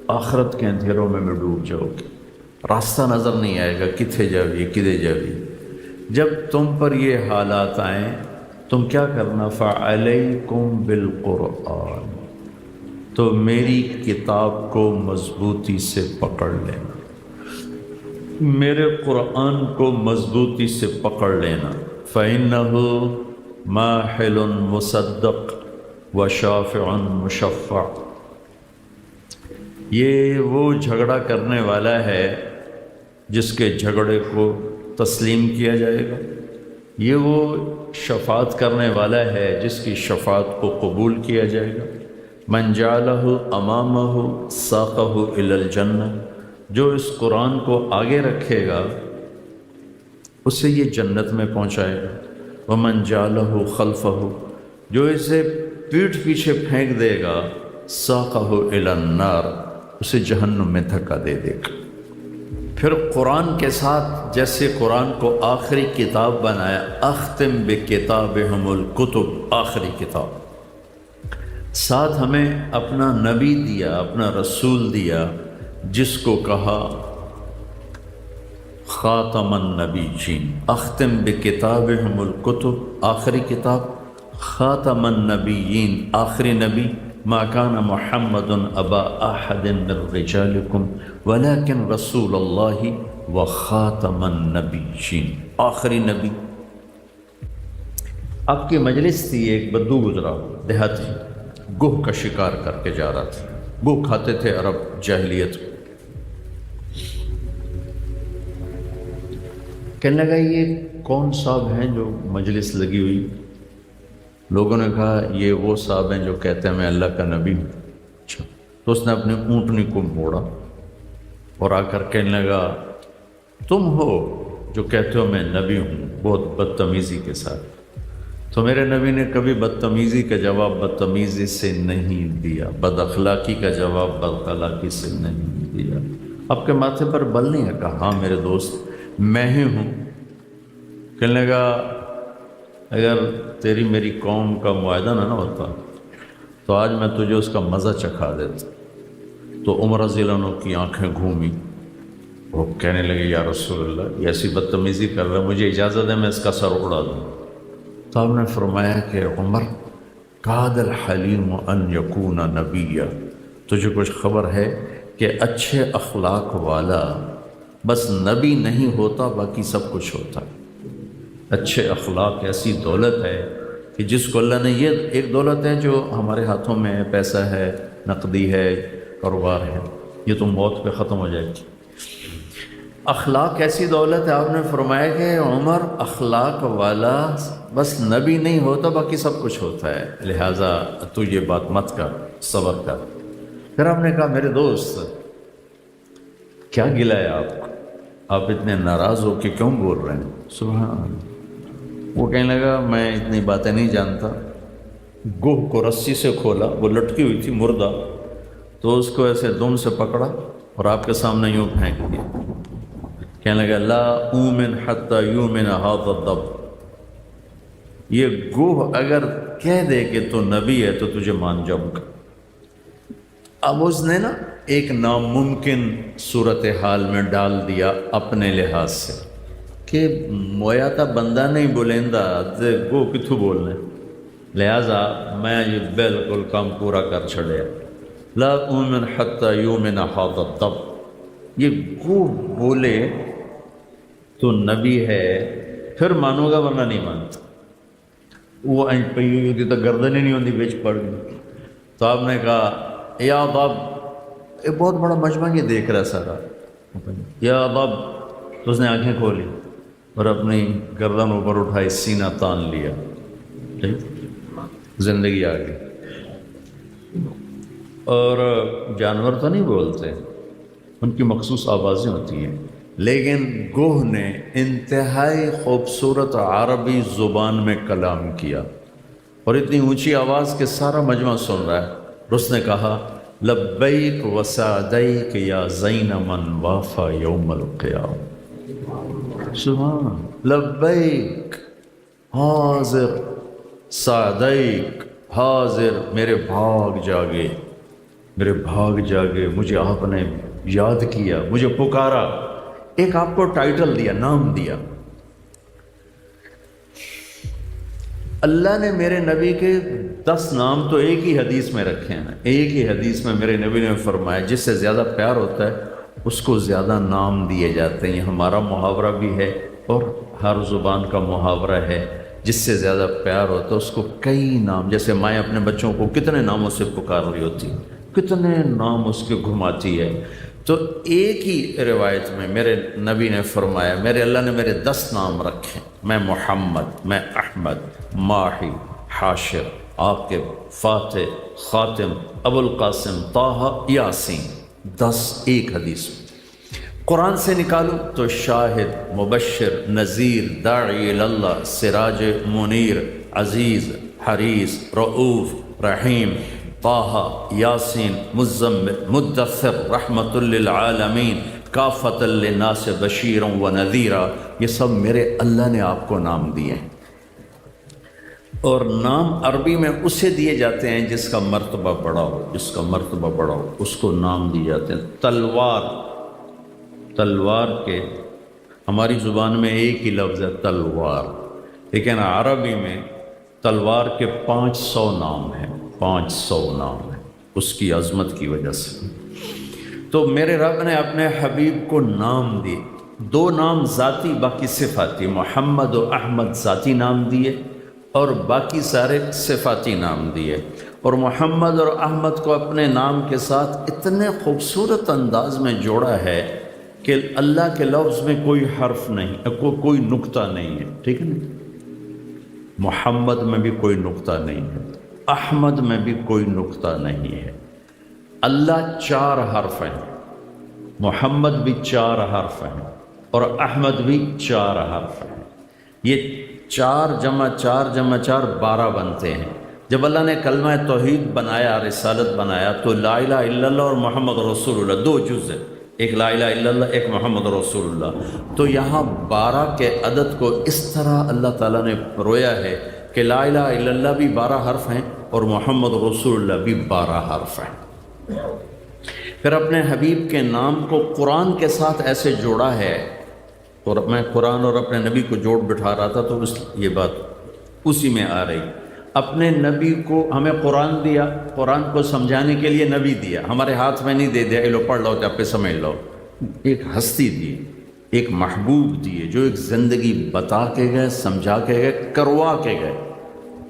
آخرت کے اندھیروں میں ڈوب جاؤ گے، راستہ نظر نہیں آئے گا، کتنے جاوی کدے جاوی۔ جب تم پر یہ حالات آئیں تم کیا کرنا، فَعَلَيْكُمْ بِالْقُرْآنِ، تو میری کتاب کو مضبوطی سے پکڑ لینا، میرے قرآن کو مضبوطی سے پکڑ لینا۔ فَإِنَّهُ مَاحِلٌ مُصَدَّقٌ وَشَافِعٌ مُشَفَّعٌ، یہ وہ جھگڑا کرنے والا ہے جس کے جھگڑے کو تسلیم کیا جائے گا، یہ وہ شفاعت کرنے والا ہے جس کی شفاعت کو قبول کیا جائے گا۔ من جعلہ امامہ ساقہ الی الجنہ، جو اس قرآن کو آگے رکھے گا اسے یہ جنت میں پہنچائے گا۔ ومن جعلہ خلفہ، جو اسے پیٹھ پیچھے پھینک دے گا، ساقہ الی النار، اسے جہنم میں دھکا دے دے گا۔ پھر قرآن کے ساتھ جیسے قرآن کو آخری کتاب بنایا، اختم بکتابہم الکتب، آخری کتاب، ساتھ ہمیں اپنا نبی دیا، اپنا رسول دیا، جس کو کہا خاتم النبیین، اختم بکتابہم الکتب، آخری کتاب، خاتم النبیین، آخری نبی، ما کان محمد ابا احد من رجالکم ولکن رسول اللہ وخاتم النبیین، آخری نبی۔ آپ کی مجلس تھی، ایک بدو گزرا دیہاتی، گوہ کا شکار کر کے جا رہا تھا، گوہ کھاتے تھے عرب جاہلیت کو۔ کہنے لگا یہ کون صاحب ہیں جو مجلس لگی ہوئی؟ لوگوں نے کہا یہ وہ صاحب ہیں جو کہتے ہیں میں اللہ کا نبی ہوں۔ اچھا، تو اس نے اپنی اونٹنی کو موڑا اور آ کر کہنے لگا تم ہو جو کہتے ہو میں نبی ہوں، بہت بدتمیزی کے ساتھ۔ تو میرے نبی نے کبھی بدتمیزی کا جواب بدتمیزی سے نہیں دیا، بد اخلاقی کا جواب بد اخلاقی سے نہیں دیا۔ آپ کے ماتھے پر بل نہیں ہے، کہا ہاں میرے دوست میں ہی ہوں۔ کہنے لگا اگر تیری میری قوم کا معاہدہ نہ ہوتا تو آج میں تجھے اس کا مزہ چکھا دیتا۔ تو عمر رضی اللہ عنہ کی آنکھیں گھومی، وہ کہنے لگے یا رسول اللہ یہ ایسی بدتمیزی کر رہا ہے، مجھے اجازت ہے میں اس کا سر اڑا دوں۔ تو آپ نے فرمایا کہ عمر کاد الحلیم ان یکون نبیا، تجھے کچھ خبر ہے کہ اچھے اخلاق والا بس نبی نہیں ہوتا، باقی سب کچھ ہوتا ہے۔ اچھے اخلاق ایسی دولت ہے کہ جس کو اللہ نے، یہ ایک دولت ہے جو ہمارے ہاتھوں میں ہے، پیسہ ہے، نقدی ہے، کاروبار ہے، یہ تو موت پہ ختم ہو جائے گی۔ اخلاق ایسی دولت ہے، آپ نے فرمایا کہ عمر اخلاق والا بس نبی نہیں ہوتا، باقی سب کچھ ہوتا ہے، لہٰذا تو یہ بات مت کر، صبر کر۔ پھر آپ نے کہا میرے دوست کیا گلہ ہے آپ کو، آپ اتنے ناراض ہو کہ کیوں بول رہے ہیں؟ سبحان اللہ۔ وہ کہنے لگا میں اتنی باتیں نہیں جانتا۔ گوہ کو رسی سے کھولا، وہ لٹکی ہوئی تھی مردہ، تو اس کو ایسے دم سے پکڑا اور آپ کے سامنے یوں پھینک دیا۔ کہنے لگا لا اومن حتی یومن ھذا الضب، یہ گوہ اگر کہہ دے کہ تو نبی ہے تو تجھے مان جاؤں گا۔ اب اس نے نا ایک ناممکن صورتحال میں ڈال دیا اپنے لحاظ سے کہ مویا تا بندہ نہیں بولیندا تے گو کتھوں بولنے، لہٰذا میں یہ بالکل کام پورا کر چھڑے۔ لا اومن حتی یومن ھذا الضب، یہ گو بولے تو نبی ہے پھر مانو گا ورنہ نہیں مانتا۔ وہ انج پئی ہوئی ہوتی تو گردن ہی نہیں ہوتی، بیچ پڑ گئی۔ تو آپ نے کہا یا ضب، ایک بہت بڑا مجمع یہ دیکھ رہا ہے سارا، یا ضب، تو اس نے آنکھیں کھولی اور اپنی گردن اوپر اٹھائی، سینہ تان لیا، زندگی آ گئی۔ اور جانور تو نہیں بولتے، ان کی مخصوص آوازیں ہوتی ہیں، لیکن گوہ نے انتہائی خوبصورت عربی زبان میں کلام کیا اور اتنی اونچی آواز کہ سارا مجمع سن رہا ہے۔ اس نے کہا لبیک وسعدیک یا زین من وافا یوم القیامہ، سبحان لبیک حاضر، سعدیک حاضر، میرے بھاگ جاگے، میرے بھاگ جاگے، مجھے آپ نے یاد کیا، مجھے پکارا، ایک آپ کو ٹائٹل دیا، نام دیا۔ اللہ نے میرے نبی کے 10 نام تو ایک ہی حدیث میں رکھے ہیں، ایک ہی حدیث میں میرے نبی نے فرمایا جس سے زیادہ پیار ہوتا ہے اس کو زیادہ نام دیے جاتے ہیں۔ یہ ہمارا محاورہ بھی ہے اور ہر زبان کا محاورہ ہے، جس سے زیادہ پیار ہوتا ہے اس کو کئی نام، جیسے مائیں اپنے بچوں کو کتنے ناموں سے پکار رہی ہوتی، کتنے نام اس کے گھماتی ہے۔ تو ایک ہی روایت میں میرے نبی نے فرمایا، میرے اللہ نے میرے 10 نام رکھے، میں محمد، میں احمد، ماحی، حاشر، عاقب، فاتح، خاتم، ابو القاسم، طٰہٰ، یاسین، 10 ایک حدیث میں۔ قرآن سے نکالو تو شاہد، مبشر، نذیر، داعی اللہ، سراج منیر، عزیز، حریص، رؤوف، رحیم، طٰہٰ، یاسین، مزمل، مدثر، رحمۃ للعالمین، کافۃ للناس بشیرا و نذیرا، یہ سب میرے اللہ نے آپ کو نام دیے ہیں۔ اور نام عربی میں اسے دیے جاتے ہیں جس کا مرتبہ بڑا ہو، جس کا مرتبہ بڑا ہو اس کو نام دیے جاتے ہیں۔ تلوار، تلوار کے ہماری زبان میں ایک ہی لفظ ہے تلوار، لیکن عربی میں تلوار کے 500 نام ہیں، 500 نام ہیں اس کی عظمت کی وجہ سے۔ تو میرے رب نے اپنے حبیب کو نام دیے، 2 نام ذاتی، باقی صفاتی، محمد و احمد ذاتی نام دیے اور باقی سارے صفاتی نام دیے۔ اور محمد اور احمد کو اپنے نام کے ساتھ اتنے خوبصورت انداز میں جوڑا ہے کہ اللہ کے لفظ میں کوئی حرف نہیں، کوئی نقطہ نہیں ہے، ٹھیک ہے نا؟ محمد میں بھی کوئی نقطہ نہیں ہے، احمد میں بھی کوئی نقطہ نہیں ہے۔ اللہ 4 حرف ہیں، محمد بھی 4 حرف ہیں اور احمد بھی 4 حرف ہیں۔ یہ 4 جمع 4 جمع 4 12 بنتے ہیں۔ جب اللہ نے کلمہ توحید بنایا، رسالت بنایا، تو لا الہ الا اللہ اور محمد رسول اللہ 2 جز ہیں، ایک لا الہ الا اللہ، ایک محمد رسول اللہ۔ تو یہاں 12 کے عدد کو اس طرح اللہ تعالیٰ نے پرویا ہے کہ لا الہ الا اللہ بھی 12 حرف ہیں اور محمد رسول اللہ بھی 12 حرف ہیں۔ پھر اپنے حبیب کے نام کو قرآن کے ساتھ ایسے جوڑا ہے، اور میں قرآن اور اپنے نبی کو جوڑ بٹھا رہا تھا تو یہ بات اسی میں آ رہی۔ اپنے نبی کو ہمیں قرآن دیا، قرآن کو سمجھانے کے لیے نبی دیا، ہمارے ہاتھ میں نہیں دے دیا اے لو پڑھ لو تو آپ پہ سمجھ لو۔ ایک ہستی دی، ایک محبوب دیے جو ایک زندگی بتا کے گئے، سمجھا کے گئے، کروا کے گئے،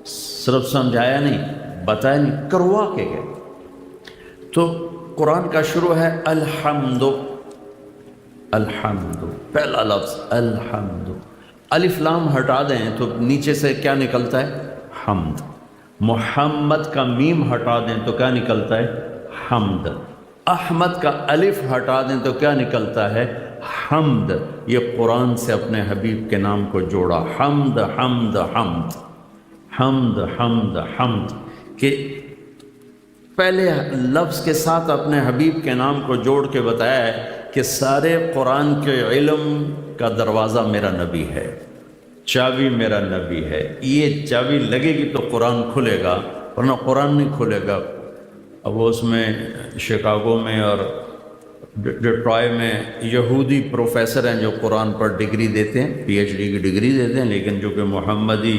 صرف سمجھایا نہیں، بتایا نہیں، کروا کے گئے۔ تو قرآن کا شروع ہے الحمد، الحمد، پہلا لفظ الحمد، الف لام ہٹا دیں تو نیچے سے کیا نکلتا ہے؟ حمد۔ محمد کا میم ہٹا دیں تو کیا نکلتا ہے؟ حمد۔ احمد کا الف ہٹا دیں تو کیا نکلتا ہے؟ حمد۔ یہ قرآن سے اپنے حبیب کے نام کو جوڑا، حمد حمد حمد، حمد حمد حمد، کہ پہلے لفظ کے ساتھ اپنے حبیب کے نام کو جوڑ کے بتایا ہے کہ سارے قرآن کے علم کا دروازہ میرا نبی ہے، چابی میرا نبی ہے، یہ چابی لگے گی تو قرآن کھلے گا، ورنہ قرآن نہیں کھلے گا۔ اب وہ اس میں شکاگو میں اور ڈیٹرائٹ میں یہودی پروفیسر ہیں جو قرآن پر ڈگری دیتے ہیں، پی ایچ ڈی کی ڈگری دیتے ہیں، لیکن جو کہ محمدی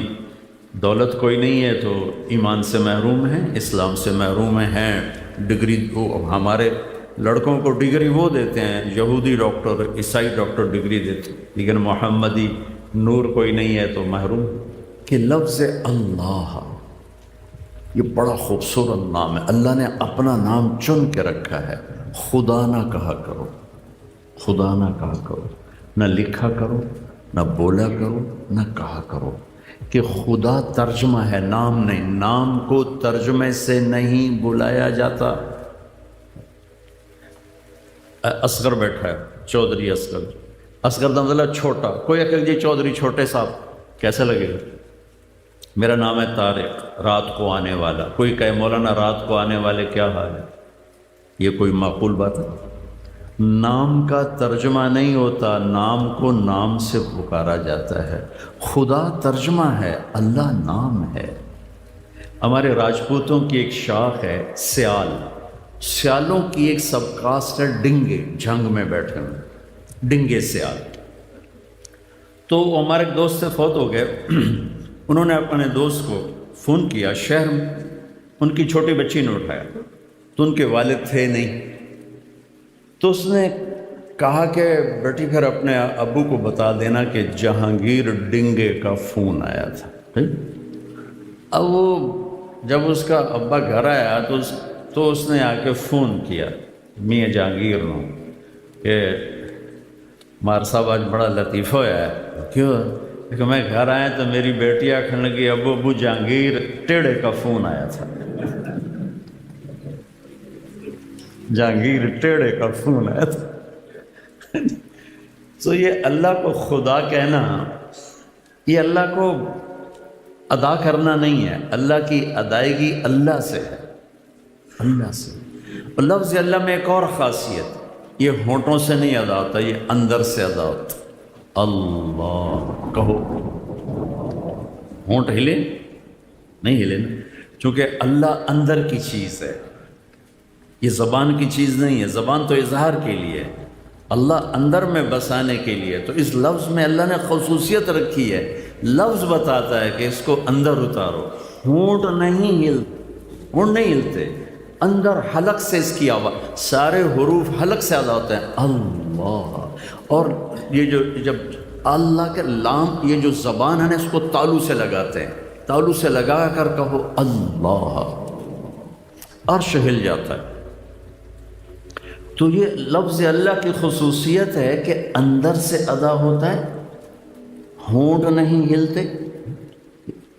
دولت کوئی نہیں ہے تو ایمان سے محروم ہیں، اسلام سے محروم ہیں۔ ڈگری ہمارے لڑکوں کو ڈگری وہ دیتے ہیں، یہودی ڈاکٹر، عیسائی ڈاکٹر ڈگری دیتے ہیں، لیکن محمدی نور کوئی نہیں ہے تو محروم۔ کہ لفظ اللہ یہ بڑا خوبصورت نام ہے، اللہ نے اپنا نام چن کے رکھا ہے۔ خدا نہ کہا کرو، خدا نہ کہا کرو، نہ لکھا کرو، نہ بولا کرو، نہ کہا کرو، کہ خدا ترجمہ ہے، نام نہیں۔ نام کو ترجمے سے نہیں بلایا جاتا۔ اصغر بیٹھا ہے، چودھری اصغر، اصغر کا مطلب چھوٹا، کوئی اکل جی چودھری چھوٹے صاحب، کیسا لگے گا؟ میرا نام ہے طارق، رات کو آنے والا، کوئی کہے مولانا رات کو آنے والے کیا حال ہے؟ یہ کوئی معقول بات ہے؟ نام کا ترجمہ نہیں ہوتا، نام کو نام سے پکارا جاتا ہے۔ خدا ترجمہ ہے، اللہ نام ہے۔ ہمارے راجپوتوں کی ایک شاخ ہے سیال، سیالوں کی ایک سب کاسٹ ہے ڈنگے، جھنگ میں بیٹھے ہوئے ڈنگے سیال. تو ہمارے ایک دوست سے فوت ہو گئے. انہوں نے اپنے دوست کو فون کیا شہر میں، ان کی چھوٹی بچی نے اٹھایا تو ان کے والد تھے نہیں. تو اس نے کہا کہ بیٹی پھر اپنے ابو کو بتا دینا کہ جہانگیر ڈنگے کا فون آیا تھا. اب وہ جب اس کا ابا گھر آیا تو اس نے آ کے فون کیا میاں جہانگیر نو کہ مار صاحب آج بڑا لطیفہ ہوا ہے. کیوں؟ کہ میں گھر آیا تو میری بیٹی آخر لگی ابو جہانگیر ٹیڑے کا فون آیا تھا. جہانگیر ٹیڑے کا فون آیا تھا. تو یہ اللہ کو خدا کہنا، یہ اللہ کو ادا کرنا نہیں ہے. اللہ کی ادائیگی اللہ سے ہے، اللہ سے. اور لفظ اللہ میں ایک اور خاصیت، یہ ہونٹوں سے نہیں ادا ہوتا، یہ اندر سے ادا ہوتا. اللہ کہو، ہونٹ ہلے نہیں ہلے نا، چونکہ اللہ اندر کی چیز ہے، یہ زبان کی چیز نہیں ہے. زبان تو اظہار کے لیے ہے، اللہ اندر میں بسانے کے لیے. تو اس لفظ میں اللہ نے خصوصیت رکھی ہے، لفظ بتاتا ہے کہ اس کو اندر اتارو. ہونٹ نہیں ہلتے، اندر حلق سے اس کی آواز، سارے حروف حلق سے ادا ہوتے ہیں اللہ. اور یہ جب اللہ کے لام، یہ جو زبان ہے نا، اس کو تالو سے لگاتے ہیں، تالو سے لگا کر کہو اللہ، عرش ہل جاتا ہے. تو یہ لفظ اللہ کی خصوصیت ہے کہ اندر سے ادا ہوتا ہے، ہونٹ نہیں ہلتے،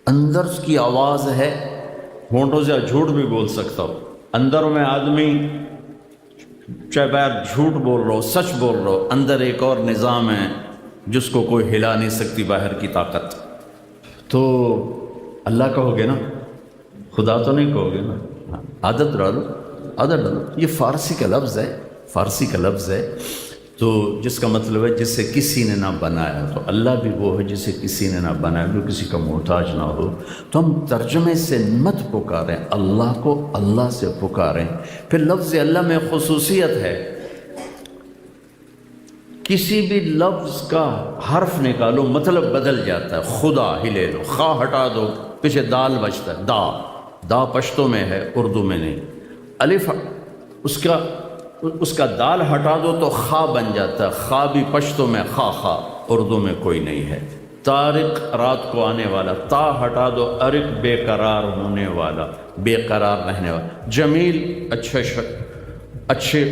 اندر کی آواز ہے. ہونٹوں سے جھوٹ بھی بول سکتا ہو، اندر میں آدمی چاہے باہر جھوٹ بول رہا ہو سچ بول رہا ہو، اندر ایک اور نظام ہے جس کو کوئی ہلا نہیں سکتی باہر کی طاقت. تو اللہ کہو گے نا، خدا تو نہیں کہو گے نا. عادت ڈالو، عادت ڈالو. یہ فارسی کا لفظ ہے، فارسی کا لفظ ہے تو جس کا مطلب ہے جسے کسی نے نہ بنایا. تو اللہ بھی وہ ہے جسے کسی نے نہ بنایا، جو کسی کا محتاج نہ ہو. تو ہم ترجمے سے مت پکاریں اللہ کو، اللہ سے پکاریں. پھر لفظ اللہ میں خصوصیت ہے، کسی بھی لفظ کا حرف نکالو مطلب بدل جاتا ہے. خدا ہلے دو، خا ہٹا دو، پیچھے دال بچتا ہے. دا پشتو میں ہے، اردو میں نہیں. الف اس کا دال ہٹا دو تو خا بن جاتا ہے. خا بھی پشتو میں خا، اردو میں کوئی نہیں ہے. طارق رات کو آنے والا، تا ہٹا دو، ارق بے قرار ہونے والا، بے قرار رہنے والا. جمیل اچھے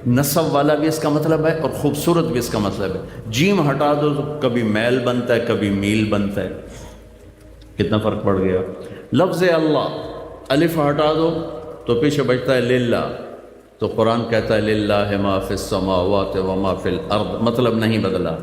نصب والا بھی اس کا مطلب ہے، اور خوبصورت بھی اس کا مطلب ہے. جیم ہٹا دو تو کبھی میل بنتا ہے، کبھی میل بنتا ہے. کتنا فرق پڑ گیا. لفظ اللہ، الف ہٹا دو تو پیچھے بچتا ہے للہ. تو قرآن کہتا ہے للہ ما فی السماوات و ما فی الارض، مطلب نہیں بدلا.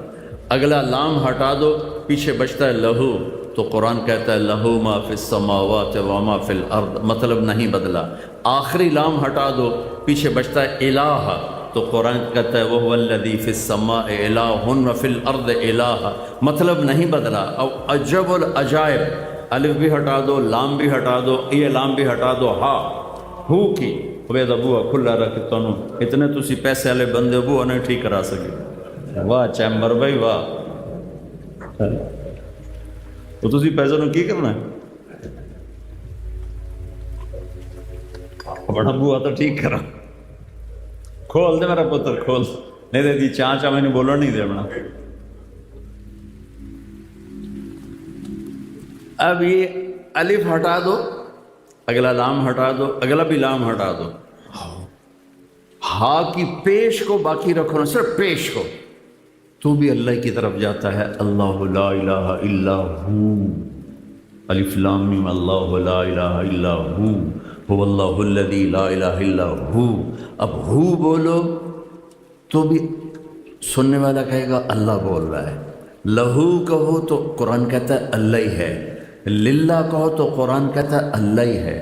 اگلا لام ہٹا دو، پیچھے بچتا ہے لہو. تو قرآن کہتا ہے لہو ما فی السماوات و ما فی الارض، مطلب نہیں بدلا. آخری لام ہٹا دو، پیچھے بچتا ہے الہ. تو قرآن کہتا ہے وہو الذی فی السماء الہ و فی الارض الہ، مطلب نہیں بدلا. او عجب العجائب، الف بھی ہٹا دو، لام بھی ہٹا دو، یہ لام بھی ہٹا دو. ہا ہو کی وید ابو کھلا رکھ تنو، اتنے تسی پیسے والے بندے ابو نہیں ٹھیک کرا سکے. واہ چیمبر بھائی واہ. تو تسی پیسے نو کی کرنا ہے؟ بڑا بوا تو ٹھیک کرا. کھول دے میرا پتر، کھول. نہیں دے دی چاچا میں نے بولنا نہیں دے بنا. اب یہ الف ہٹا دو، اگلا لام ہٹا دو، اگلا بھی لام ہٹا دو. ہا کی پیش کو باقی رکھو نا، صرف پیش کو، تو بھی اللہ کی طرف جاتا ہے. اللہ لا الہ الا ہو، الف لام میم، اللہ لا الہ الا ہو، هو اللہ الذی لا الہ الا ہو. اب ہو بولو تو بھی سننے والا کہے گا اللہ بول رہا ہے. لہو کہو تو قرآن کہتا ہے اللہ ہی ہے. للہ کہو تو قرآن کہتا ہے اللہ ہی ہے.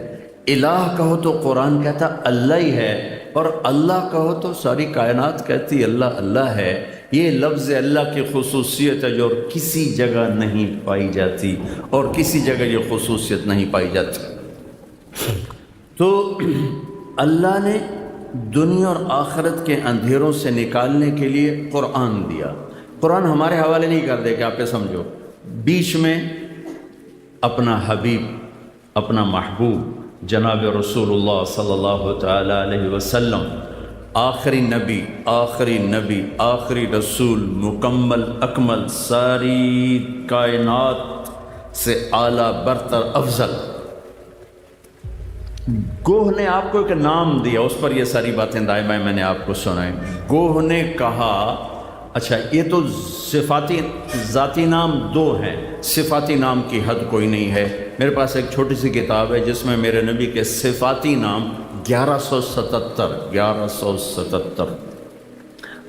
الہ کہو تو قرآن کہتا ہے اللہ ہی ہے. اور اللہ کہو تو ساری کائنات کہتی اللہ اللہ ہے. یہ لفظ اللہ کی خصوصیت ہے جو کسی جگہ نہیں پائی جاتی، اور کسی جگہ یہ خصوصیت نہیں پائی جاتی. تو اللہ نے دنیا اور آخرت کے اندھیروں سے نکالنے کے لیے قرآن دیا. قرآن ہمارے حوالے نہیں کر دے کہ آپ یہ سمجھو. بیچ میں اپنا حبیب، اپنا محبوب جناب رسول اللہ صلی اللہ تعالی علیہ وسلم، آخری نبی، آخری رسول، مکمل اکمل، ساری کائنات سے اعلیٰ برتر افضل. گوہ نے آپ کو ایک نام دیا، اس پر یہ ساری باتیں دائیں بائیں میں نے آپ کو سنائیں. گوہ نے کہا اچھا یہ تو صفاتی ذاتی نام دو ہیں، صفاتی نام کی حد کوئی نہیں ہے. میرے پاس ایک چھوٹی سی کتاب ہے جس میں میرے نبی کے صفاتی نام 1177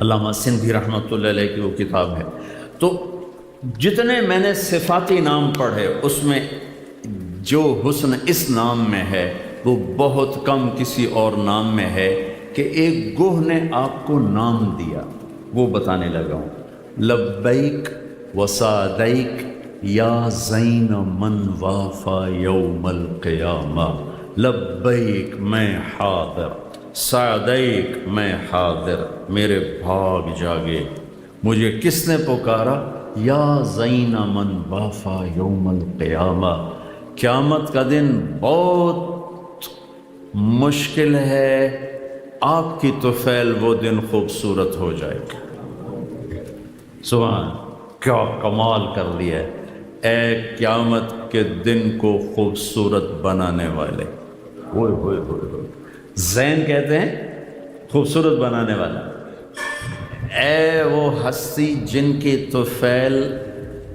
علامہ سندھی رحمۃ اللہ علیہ کی وہ کتاب ہے. تو جتنے میں نے صفاتی نام پڑھے اس میں جو حسن اس نام میں ہے وہ بہت کم کسی اور نام میں ہے کہ ایک گوہ نے آپ کو نام دیا. وہ بتانے لگا ہوں. لبیک وسعدیک یا زین من وافا یوم القیامہ. لبیک میں حاضر، سعدیک میں حاضر، میرے بھاگ جاگے. مجھے کس نے پکارا؟ یا زین من وافا یوم القیامہ. قیامت کا دن بہت مشکل ہے، آپ کی طفیل وہ دن خوبصورت ہو جائے گا. سبحان، کیا کمال کر لیا ہے. اے قیامت کے دن کو خوبصورت بنانے والے. ہوئے ہوئے ہوئے ہوئے، زین کہتے ہیں خوبصورت بنانے والا. اے وہ ہستی جن کی طفیل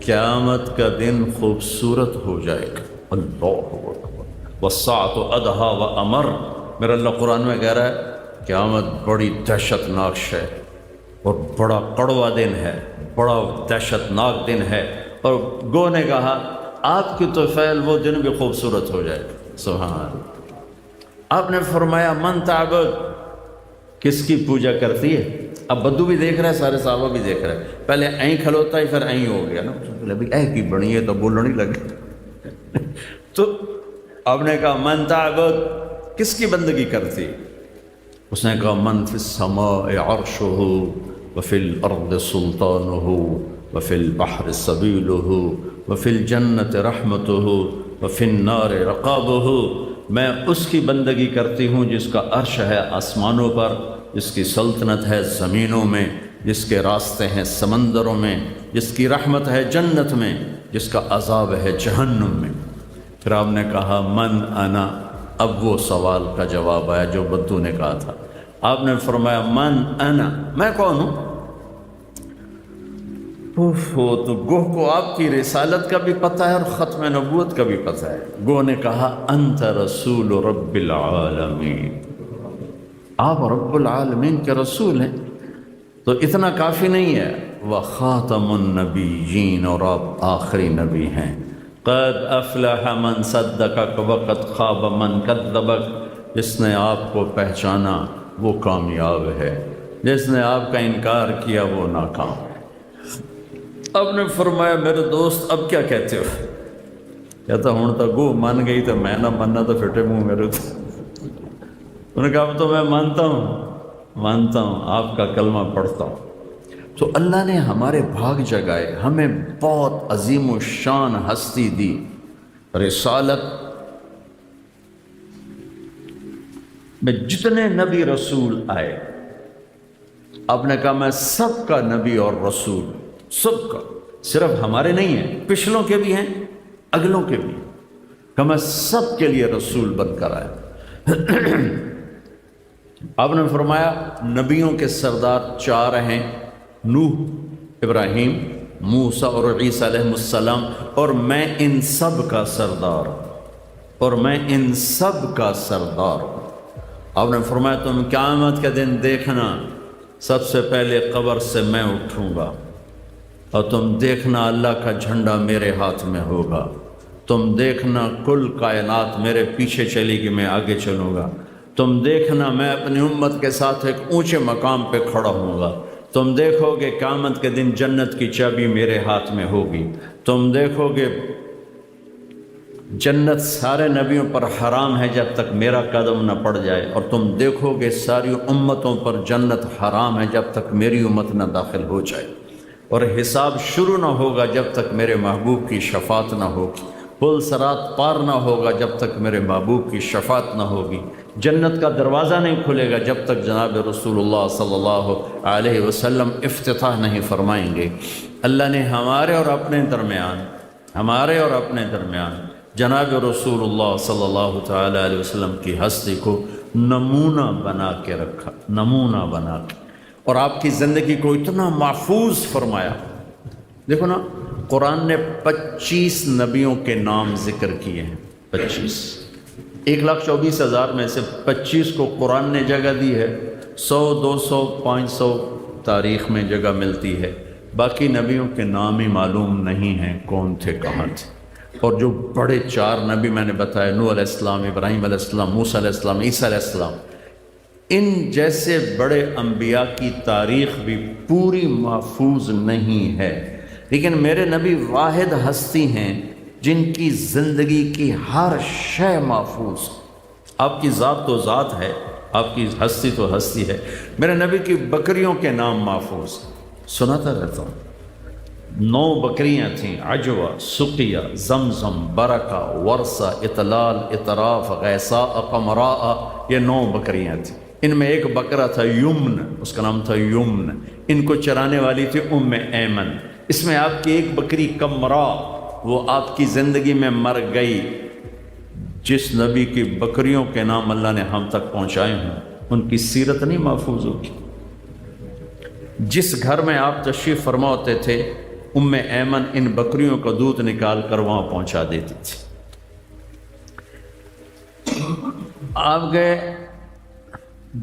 قیامت کا دن خوبصورت ہو جائے گا. اللہ اکبر. والساعة ادہا وامر. میرا اللہ قرآن میں کہہ رہا ہے قیامت بڑی دہشت ناک ہے اور بڑا کڑوا دن ہے، بڑا دہشت ناک دن ہے. اور گو نے کہا آپ کی طفیل وہ دن بھی خوبصورت ہو جائے گا. سبحان. آپ نے فرمایا من تعبد، کس کی پوجا کرتی ہے؟ اب بدو بھی دیکھ رہا ہے، سارے صحابہ بھی دیکھ رہے ہیں. پہلے این کھلوتا ہے پھر این ہو گیا نا. ابھی اے کی بنی ہے تو بولنے لگے. تو آپ نے کہا من تعبد، کس کی بندگی کرتی؟ اس نے کہا من فی السماء عرشہ وفی الارض سلطانہ وفی البحر سبیلہ وفی الجنت رحمتہ وفی النار رقابہ. میں اس کی بندگی کرتی ہوں جس کا عرش ہے آسمانوں پر، جس کی سلطنت ہے زمینوں میں، جس کے راستے ہیں سمندروں میں، جس کی رحمت ہے جنت میں، جس کا عذاب ہے جہنم میں. پھر آپ نے کہا من انا. اب وہ سوال کا جواب آیا جو بدو نے کہا تھا. آپ نے فرمایا من انا، میں کون ہوں؟ تو گوہ کو آپ کی رسالت کا بھی پتہ ہے اور ختم نبوت کا بھی پتہ ہے. گوہ نے کہا انت رسول رب العالمین، آپ رب العالمین کے رسول ہیں. تو اتنا کافی نہیں ہے. وخاتم النبیین، اور آپ آخری نبی ہیں. قد افلح من صدقک وقد خاب من کذبک. جس نے آپ کو پہچانا وہ کامیاب ہے، جس نے آپ کا انکار کیا وہ ناکام. اب نے فرمایا میرے دوست اب کیا کہتے ہو؟ کہتا ہوں تو گو مان گئی تو میں نہ ماننا تو پھٹے منہ میرے. انہوں نے کہا اب تو میں مانتا ہوں آپ کا کلمہ پڑھتا ہوں. تو اللہ نے ہمارے بھاگ جگائے، ہمیں بہت عظیم و شان ہستی دی. رسالت میں جتنے نبی رسول آئے، آپ نے کہا میں سب کا نبی اور رسول، سب کا، صرف ہمارے نہیں ہیں، پچھلوں کے بھی ہیں اگلوں کے بھی. کہ میں سب کے لیے رسول بن کر آیا. آپ نے فرمایا نبیوں کے سردار 4 ہیں، نوح، ابراہیم، موسیٰ اور عیسیٰ علیہ السلام، اور میں ان سب کا سردار ہوں. آپ نے فرمایا تم قیامت کے دن دیکھنا سب سے پہلے قبر سے میں اٹھوں گا، اور تم دیکھنا اللہ کا جھنڈا میرے ہاتھ میں ہوگا. تم دیکھنا کل کائنات میرے پیچھے چلے گی، میں آگے چلوں گا. تم دیکھنا میں اپنی امت کے ساتھ ایک اونچے مقام پہ کھڑا ہوں گا. تم دیکھو گے قیامت کے دن جنت کی چابی میرے ہاتھ میں ہوگی. تم دیکھو گے جنت سارے نبیوں پر حرام ہے جب تک میرا قدم نہ پڑ جائے، اور تم دیکھو گے ساری امتوں پر جنت حرام ہے جب تک میری امت نہ داخل ہو جائے، اور حساب شروع نہ ہوگا جب تک میرے محبوب کی شفاعت نہ ہوگی، پل صراط پار نہ ہوگا جب تک میرے محبوب کی شفاعت نہ ہوگی، جنت کا دروازہ نہیں کھلے گا جب تک جناب رسول اللہ صلی اللہ علیہ وسلم افتتاح نہیں فرمائیں گے۔ اللہ نے ہمارے اور اپنے درمیان جناب رسول اللہ صلی اللہ تعالی علیہ وسلم کی ہستی کو نمونہ بنا کے رکھا، نمونہ بنا کے، اور آپ کی زندگی کو اتنا محفوظ فرمایا۔ دیکھو نا، قرآن نے 25 نبیوں کے نام ذکر کیے ہیں، 25، 1,24,000 میں سے 25 کو قرآن نے جگہ دی ہے، 100 200 500 تاریخ میں جگہ ملتی ہے، باقی نبیوں کے نام ہی معلوم نہیں ہیں کون تھے، کہاں تھے۔ اور جو بڑے 4 نبی میں نے بتایا، نوح علیہ السلام، ابراہیم علیہ السلام، موسیٰ علیہ السلام، عیسیٰ علیہ السلام، ان جیسے بڑے انبیاء کی تاریخ بھی پوری محفوظ نہیں ہے، لیکن میرے نبی واحد ہستی ہیں جن کی زندگی کی ہر شے محفوظ۔ آپ کی ذات تو ذات ہے، آپ کی ہستی تو ہستی ہے، میرے نبی کی بکریوں کے نام محفوظ۔ سناتا رہتا ہوں، 9 بکریاں تھیں، عجوہ، سقیہ، زمزم، برکہ، ورثہ، اطلال، اطراف، غیثاء، قمراء، یہ 9 بکریاں تھیں۔ ان میں ایک بکرا تھا یمن، اس کا نام تھا یمن، ان کو چرانے والی تھی ایمن۔ اس میں آپ کی ایک بکری قمرا، وہ آپ کی زندگی میں مر گئی۔ جس نبی کی بکریوں کے نام اللہ نے ہم تک پہنچائے ہیں، ان کی سیرت نہیں محفوظ ہوگی۔ جس گھر میں آپ تشریف فرما ہوتے تھے، ایمن ان بکریوں کا دودھ نکال کر وہاں پہنچا دیتی تھی۔ آپ گئے،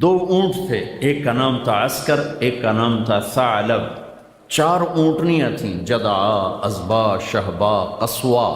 2 اونٹ تھے، ایک کا نام تھا عسکر، ایک کا نام تھا ثعلب، 4 اونٹنیاں تھیں، جدعا، ازبا، شہبا، قصوا۔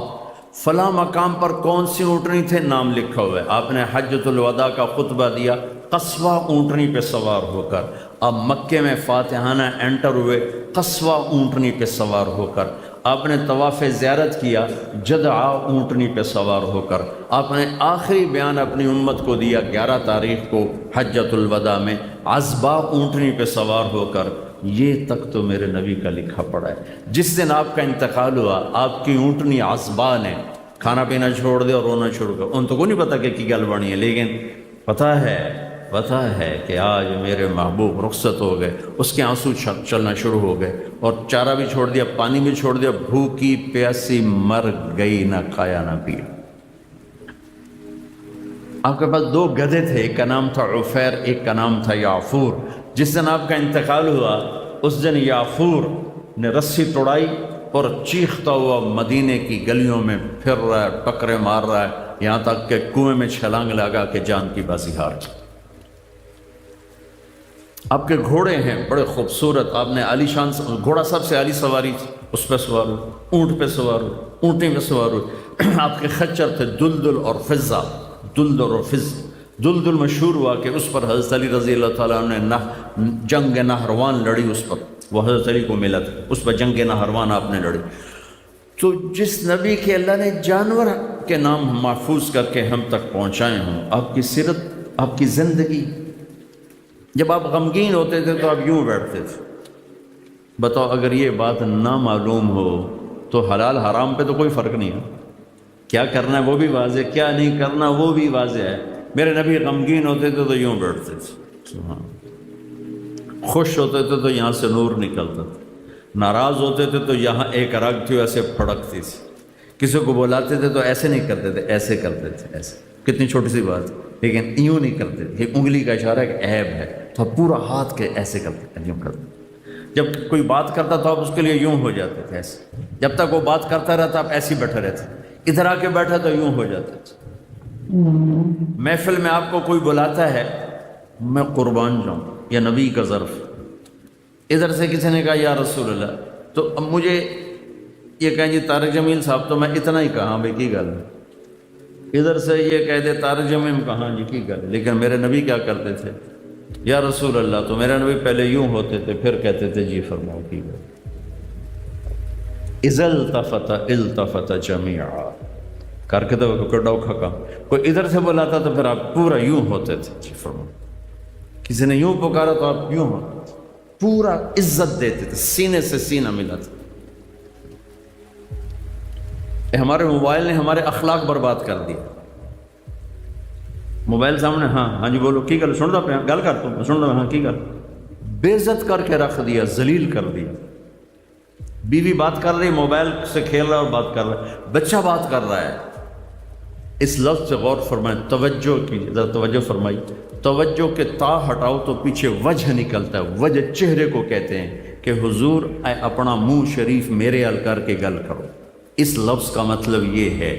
فلاں مقام پر کون سی اونٹنی تھے، نام لکھا ہوا ہے۔ آپ نے حجۃ الوداع کا خطبہ دیا قصوا اونٹنی پہ سوار ہو کر، آپ مکے میں فاتحانہ انٹر ہوئے قصوا اونٹنی پہ سوار ہو کر، آپ نے طواف زیارت کیا جدعا اونٹنی پہ سوار ہو کر، آپ نے آخری بیان اپنی امت کو دیا 11 تاریخ کو حجۃ الوداع میں عزبا اونٹنی پہ سوار ہو کر۔ یہ تک تو میرے نبی کا لکھا پڑا ہے۔ جس دن آپ کا انتقال ہوا، آپ کی اونٹنی عزبا نے کھانا پینا چھوڑ دیا اور رونا چھوڑ کر، ان تو کو نہیں پتا کہ کی گل بنی ہے، لیکن پتہ ہے کہ آج میرے محبوب رخصت ہو گئے، اس کے آنسو چلنا شروع ہو گئے، اور چارہ بھی چھوڑ دیا، پانی بھی چھوڑ دیا، بھوکی پیاسی مر گئی، نہ کھایا نہ پیا۔ آپ کے پاس 2 گدھے تھے، ایک کا نام تھا عفیر، ایک کا نام تھا یعفور۔ جس دن آپ کا انتقال ہوا، اس دن یعفور نے رسی توڑائی اور چیختا ہوا مدینے کی گلیوں میں پھر رہا ہے، ٹکرے مار رہا ہے، یہاں تک کہ کنویں میں چھلانگ لگا کے جان کی بازی ہار گئی۔ آپ کے گھوڑے ہیں بڑے خوبصورت، آپ نے عالی شان گھوڑا سب سے عالی سواری تھی، اس پہ سوار ہوئے، اونٹ پہ سوار ہوئے، اونٹیں پہ سوار ہوئے۔ آپ کے خچر تھے دلدل اور فضہ، دلدل اور فض۔ دلدل مشہور ہوا کہ اس پر حضرت علی رضی اللہ تعالیٰ عنہ نے جنگ نہروان لڑی، اس پر وہ حضرت علی کو ملا تھا، اس پر جنگ نہروان آپ نے لڑی۔ تو جس نبی کے اللہ نے جانور کے نام محفوظ کر کے ہم تک پہنچائے ہوں، آپ کی سیرت، آپ کی زندگی، جب آپ غمگین ہوتے تھے تو آپ یوں بیٹھتے تھے۔ بتاؤ اگر یہ بات نہ معلوم ہو تو حلال حرام پہ تو کوئی فرق نہیں ہے، کیا کرنا ہے وہ بھی واضح، کیا نہیں کرنا وہ بھی واضح ہے۔ میرے نبی غمگین ہوتے تھے تو یوں بیٹھتے تھے، خوش ہوتے تھے تو یہاں سے نور نکلتا تھا، ناراض ہوتے تھے تو یہاں ایک رگ تھی ایسے پھڑکتی تھی، کسی کو بلاتے تھے تو ایسے نہیں کرتے تھے، ایسے کرتے تھے، ایسے۔ کتنی چھوٹی سی بات، لیکن یوں نہیں کرتے تھے، ایک انگلی کا اشارہ ایک عیب ہے تو پورا ہاتھ کے ایسے کرتے تھے، یوں کرتے۔ جب کوئی بات کرتا تھا آپ اس کے لیے یوں ہو جاتے تھے ایسے، جب تک وہ بات کرتا رہتا آپ ایسے ہی بیٹھے رہتے، ادھر آ کے بیٹھا تو یوں ہو جاتے تھے۔ محفل میں آپ کو کوئی بلاتا ہے، میں قربان جاؤں، یا نبی کا ظرف، ادھر سے کسی نے کہا یا رسول اللہ، تو اب مجھے یہ کہیں جی طارق جمیل صاحب، تو میں اتنا ہی کہا بھائی کی گل ہے، ادھر سے یہ کہہ دے طارق جمیل کہاں جی کی گل ہے، لیکن میرے نبی کیا کرتے تھے، یا رسول اللہ، تو میرے نبی پہلے یوں ہوتے تھے پھر کہتے تھے جی فرماؤ کی گل۔ اذا التفت التفت جمیعا، کر کے تو کوئی ڈوکھا کام، کوئی ادھر سے بلاتا تو پھر آپ پورا یوں ہوتے تھے، جی فرما، کسی نے یوں پکارا تو آپ یوں ہوتے تھے، پورا عزت دیتے تھے، سینے سے سینہ ملا تھا۔ ہمارے موبائل نے ہمارے اخلاق برباد کر دیا۔ موبائل سامنے، ہاں جی بولو، کی گل سن پہ گل کر، تم سن ہاں کی گل، بے عزت کر کے رکھ دیا، ذلیل کر دیا۔ بیوی بات کر رہی، موبائل سے کھیل رہا اور بات کر رہا ہے، بچہ بات کر رہا ہے۔ اس لفظ سے غور فرمائیں، توجہ کیجیے، ذرا توجہ فرمائی، توجہ کے تا ہٹاؤ تو پیچھے وجہ نکلتا ہے، وجہ چہرے کو کہتے ہیں کہ حضور اے اپنا منہ شریف میرے ال کر کے گل کرو۔ اس لفظ کا مطلب یہ ہے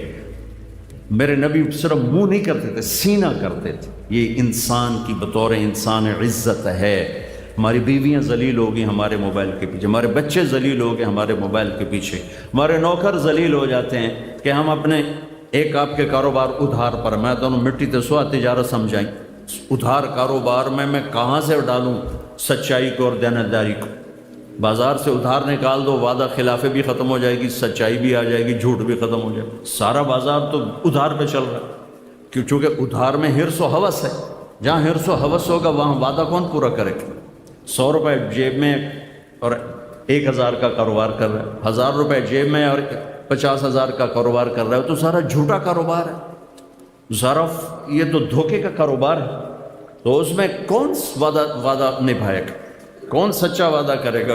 میرے نبی صرف منہ نہیں کرتے تھے، سینہ کرتے تھے۔ یہ انسان کی بطور انسان عزت ہے۔ ہماری بیویاں ذلیل ہو گئی ہمارے موبائل کے پیچھے، ہمارے بچے ذلیل ہو گئے ہمارے موبائل کے پیچھے، ہمارے نوکر ذلیل ہو جاتے ہیں کہ ہم اپنے ایک آپ کے کاروبار ادھار پر، میں دونوں مٹی تے سوا تجارت سمجھائیں، ادھار کاروبار میں کہاں سے ڈالوں سچائی کو اور دیانتداری کو؟ بازار سے ادھار نکال دو، وعدہ خلافی بھی ختم ہو جائے گی، سچائی بھی آ جائے گی، جھوٹ بھی ختم ہو جائے گا۔ سارا بازار تو ادھار پہ چل رہا ہے، کیوں؟ چونکہ ادھار میں حرص و ہوس ہے۔ جہاں حرص و ہوس ہوگا وہاں وعدہ کون پورا کرے گا؟ 100 روپے جیب میں اور 1000 کا کاروبار کر رہا ہے، 1000 روپے جیب میں اور 50,000 کا کاروبار کر رہا ہے، تو سارا جھوٹا کاروبار ہے، سارا یہ تو دھوکے کا کاروبار ہے۔ تو اس میں کون وعدہ نبھائے گا؟ کون سچا وعدہ کرے گا؟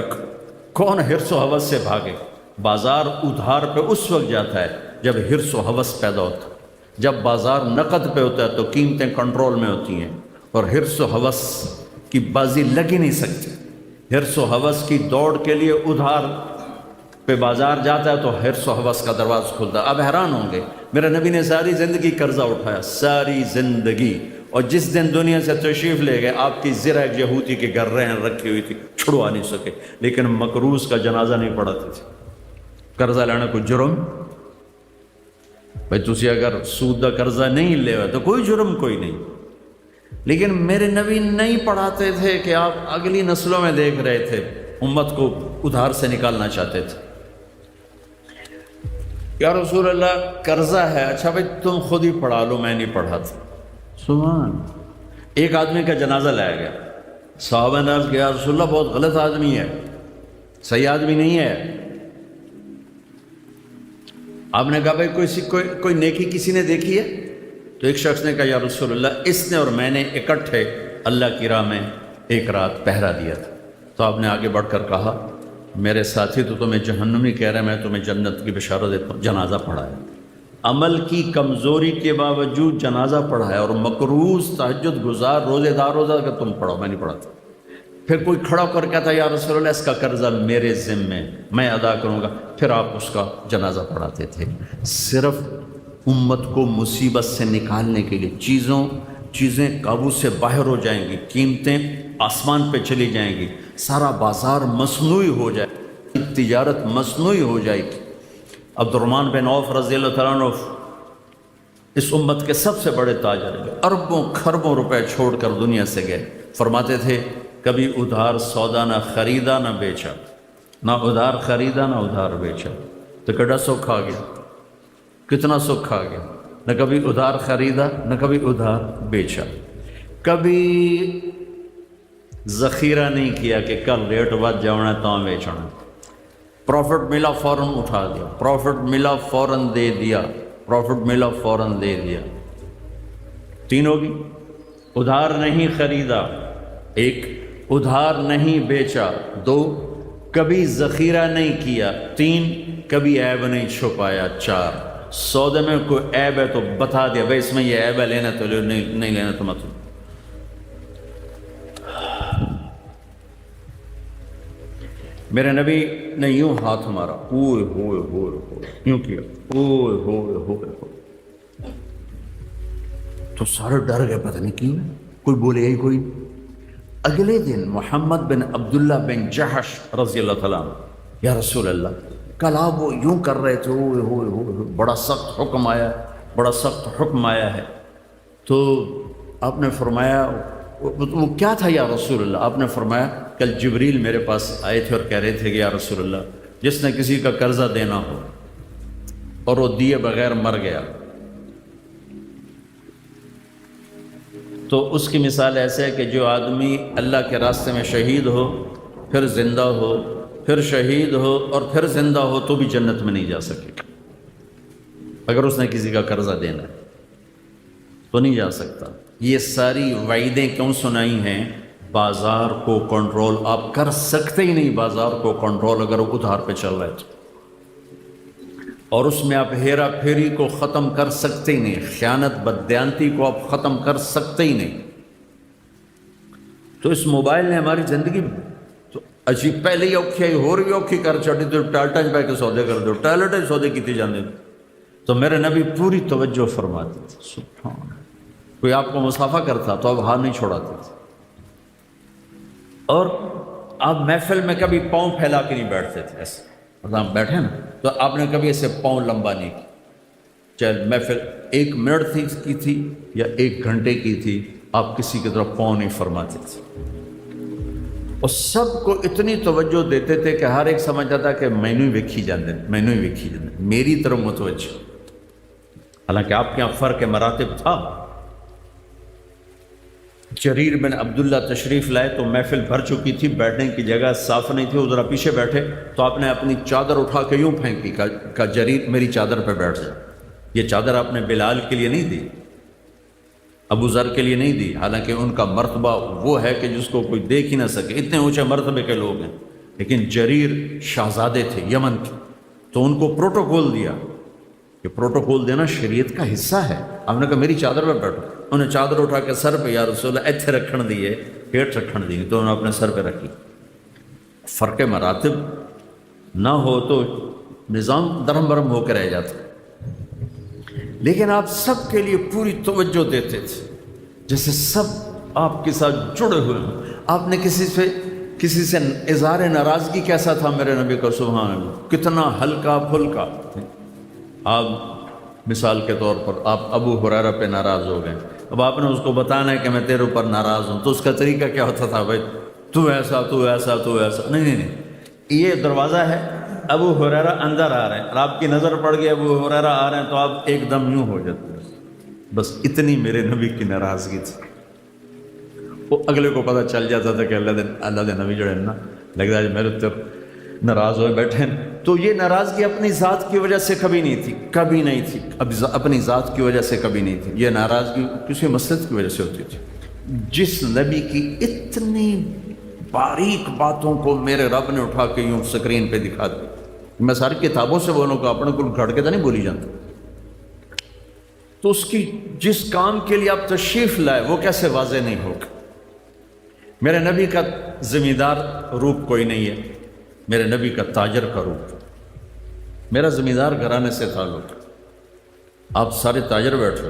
کون حرص و ہوس سے بھاگے گا؟ بازار ادھار پہ اس وقت جاتا ہے جب حرص و ہوس پیدا ہوتا ہے۔ جب بازار نقد پہ ہوتا ہے تو قیمتیں کنٹرول میں ہوتی ہیں، اور حرص و ہوس کی بازی لگ ہی نہیں سکتی۔ حرص و ہوس کی دوڑ کے لیے ادھار پہ بازار جاتا ہے تو حرص و ہوس کا دروازہ کھلتا ہے۔ اب حیران ہوں گے، میرے نبی نے ساری زندگی قرضہ اٹھایا، ساری زندگی، اور جس دن دنیا سے تشریف لے گئے آپ کی زرہ ایک یہودی کے گھر رہن رکھی ہوئی تھی، چھڑوا نہیں سکے، لیکن مقروض کا جنازہ نہیں پڑھاتے تھے۔ قرضہ لینا کوئی جرم؟ بھائی تسی اگر سود کا قرضہ نہیں لے تو کوئی جرم کوئی نہیں، لیکن میرے نبی نہیں پڑھاتے تھے کہ آپ اگلی نسلوں میں دیکھ رہے تھے امت کو ادھار سے نکالنا چاہتے تھے۔ یا رسول اللہ قرضہ ہے، اچھا بھائی تم خود ہی پڑھا لو، میں نہیں پڑھاتا۔ سبحان، ایک آدمی کا جنازہ لایا گیا، صحابہ نے عرض کیا یا رسول اللہ بہت غلط آدمی ہے، صحیح آدمی نہیں ہے۔ آپ نے کہا بھائی کوئی نیکی کسی نے دیکھی ہے؟ تو ایک شخص نے کہا یا رسول اللہ اس نے اور میں نے اکٹھے اللہ کی راہ میں ایک رات پہرا دیا تھا۔ تو آپ نے آگے بڑھ کر کہا میرے ساتھی تو تمہیں جہنمی کہہ رہے ہیں، میں تمہیں جنت کی بشارت دیتا ہوں، جنازہ پڑھایا۔ عمل کی کمزوری کے باوجود جنازہ پڑھایا، اور مقروض تہجد گزار روزے دار ہوتا کہ تم پڑھو، میں نہیں پڑھاتا۔ پھر کوئی کھڑا کر کہتا یا رسول اللہ اس کا قرضہ میرے ذمے، میں ادا کروں گا، پھر آپ اس کا جنازہ پڑھاتے تھے۔ صرف امت کو مصیبت سے نکالنے کے لیے، چیزیں قابو سے باہر ہو جائیں گی، قیمتیں آسمان پہ چلی جائیں گی، سارا بازار مصنوعی ہو جائے گی، تجارت مصنوعی ہو جائے گی۔ عبد الرحمن بن عوف رضی اللہ تعالیٰ عنہ اس امت کے سب سے بڑے تاجر ہیں، اربوں خربوں روپے چھوڑ کر دنیا سے گئے۔ فرماتے تھے کبھی ادھار سودا نہ خریدا نہ بیچا، نہ ادھار خریدا نہ ادھار بیچا۔ تو کٹا سکھ آ گیا، کتنا سکھ آ گیا، نہ کبھی ادھار خریدا نہ کبھی ادھار بیچا، کبھی ذخیرہ نہیں کیا کہ کل ریٹ بڑھ جانا ہے تو بیچنا، پروفٹ ملا فوراً اٹھا دیا، پروفٹ ملا فوراً دے دیا، پروفٹ ملا فوراً دے دیا۔ تین ہوگی، ادھار نہیں خریدا، ایک ادھار نہیں بیچا، دو کبھی ذخیرہ نہیں کیا، تین کبھی عیب نہیں چھپایا، چار سودے میں کوئی عیب ہے تو بتا دیا بھائی اس میں یہ عیب ہے، لینا تو لو، نہیں لینا تو مت۔ میرے نبی نے یوں ہاتھ مارا، اوئے ہوئے ہوئے ہوئے، یوں کیا، اوئے ہوئے ہوئے ہوئے، تو سارے ڈر گئے، پتہ نہیں کیوں، کوئی بولے ہی کوئی۔ اگلے دن محمد بن عبداللہ بن جحش رضی اللہ تعالیٰ عنہ، یا رسول اللہ کل آپ وہ یوں کر رہے تھے، اوئے ہوئے ہوئے، بڑا سخت حکم آیا، بڑا سخت حکم آیا ہے۔ تو آپ نے فرمایا وہ کیا تھا یا رسول اللہ؟ آپ نے فرمایا کل جبریل میرے پاس آئے تھے اور کہہ رہے تھے کہ یا رسول اللہ جس نے کسی کا قرضہ دینا ہو اور وہ دیے بغیر مر گیا تو اس کی مثال ایسے ہے کہ جو آدمی اللہ کے راستے میں شہید ہو، پھر زندہ ہو، پھر شہید ہو اور پھر زندہ ہو تو بھی جنت میں نہیں جا سکے گا۔ اگر اس نے کسی کا قرضہ دینا ہے تو نہیں جا سکتا۔ یہ ساری وعیدیں کیوں سنائی ہیں؟ بازار کو کنٹرول آپ کر سکتے ہی نہیں، بازار کو کنٹرول اگر وہ ادھار پہ چل رہا ہے تو، اور اس میں آپ ہیرا پھیری کو ختم کر سکتے ہی نہیں، خیانت بددیانتی کو آپ ختم کر سکتے ہی نہیں۔ تو اس موبائل نے ہماری زندگی تو عجیب پہلے ہی ہو رہی اوکھی کر چڑی، تو ٹالٹا پہ کے سودے کر دو، ٹائلٹ سودے کیتے جانے۔ تو میرے نبی پوری توجہ فرماتے تھے، سبحان اللہ۔ کوئی آپ کو مصافحہ کرتا تو آپ ہاتھ نہیں چھوڑاتے تھے، اور آپ محفل میں کبھی پاؤں پھیلا کے نہیں بیٹھتے تھے ایسے، مطلب آپ بیٹھے نا تو آپ نے کبھی ایسے پاؤں لمبا نہیں کی، چاہے محفل 1 منٹ کی تھی یا 1 گھنٹے کی تھی، آپ کسی کی طرف پاؤں نہیں فرماتے تھے، اور سب کو اتنی توجہ دیتے تھے کہ ہر ایک سمجھتا تھا کہ میں نے ویکھی جاندے، میں نے ویکھی جاندے، میری طرف متوجہ۔ حالانکہ آپ کے یہاں فرق مراتب تھا۔ جریر بن عبداللہ تشریف لائے تو محفل بھر چکی تھی، بیٹھنے کی جگہ صاف نہیں تھی، وہ ذرا پیچھے بیٹھے تو آپ نے اپنی چادر اٹھا کے یوں پھینکی، کہا جریر میری چادر پہ بیٹھ جا۔ یہ چادر آپ نے بلال کے لیے نہیں دی، ابو ذر کے لیے نہیں دی، حالانکہ ان کا مرتبہ وہ ہے کہ جس کو کوئی دیکھ ہی نہ سکے، اتنے اونچے مرتبے کے لوگ ہیں، لیکن جریر شہزادے تھے یمن کے، تو ان کو پروٹوکول دیا۔ یہ پروٹوکول دینا شریعت کا حصہ ہے۔ آپ نے کہا میری چادر پہ بیٹھو، انہیں چادر اٹھا کے سر پہ، یا رسول اللہ ایتھے رکھن دیے، ہیٹ رکھن دی، تو انہوں نے اپنے سر پہ رکھی۔ فرق مراتب نہ ہو تو نظام درم برم ہو کے رہ جاتا، لیکن آپ سب کے لیے پوری توجہ دیتے تھے، جیسے سب آپ کے ساتھ جڑے ہوئے ہوں۔ آپ نے کسی سے اظہار ناراضگی کیسا تھا میرے نبی کا، سبحان اللہ، کتنا ہلکا پھلکا۔ آپ مثال کے طور پر آپ ابو ہریرہ پہ ناراض ہو گئے، اب آپ نے اس کو بتانا ہے کہ میں تیرے اوپر ناراض ہوں، تو اس کا طریقہ کیا ہوتا تھا؟ بھائی تو ایسا تو ایسا تو ایسا، نہیں، یہ دروازہ ہے، ابو ہریرہ اندر آ رہے ہیں اور آپ کی نظر پڑ گئی ابو ہریرہ آ رہے ہیں تو آپ ایک دم یوں ہو جاتے ہیں۔ بس اتنی میرے نبی کی ناراضگی تھی، وہ اگلے کو پتہ چل جاتا تھا کہ اللہ دے نبی جڑے نا لگتا ہے میرے تو ناراض ہوئے بیٹھے ہیں۔ تو یہ ناراضگی اپنی ذات کی وجہ سے کبھی نہیں تھی، اپنی ذات کی وجہ سے کبھی نہیں تھی، یہ ناراضگی کسی مصلحت کی وجہ سے ہوتی تھی۔ جس نبی کی اتنی باریک باتوں کو میرے رب نے اٹھا کے یوں سکرین پہ دکھا دی، میں ساری کتابوں سے بولوں گا، اپنے کو گھڑ کے تو نہیں بولی جاتا۔ تو اس کی جس کام کے لیے آپ تشریف لائے وہ کیسے واضح نہیں ہوگا؟ میرے نبی کا زمیندار روپ کوئی نہیں ہے، میرے نبی کا تاجر کا روپ۔ میرا زمیندار گھرانے سے تعلق، آپ سارے تاجر بیٹھے،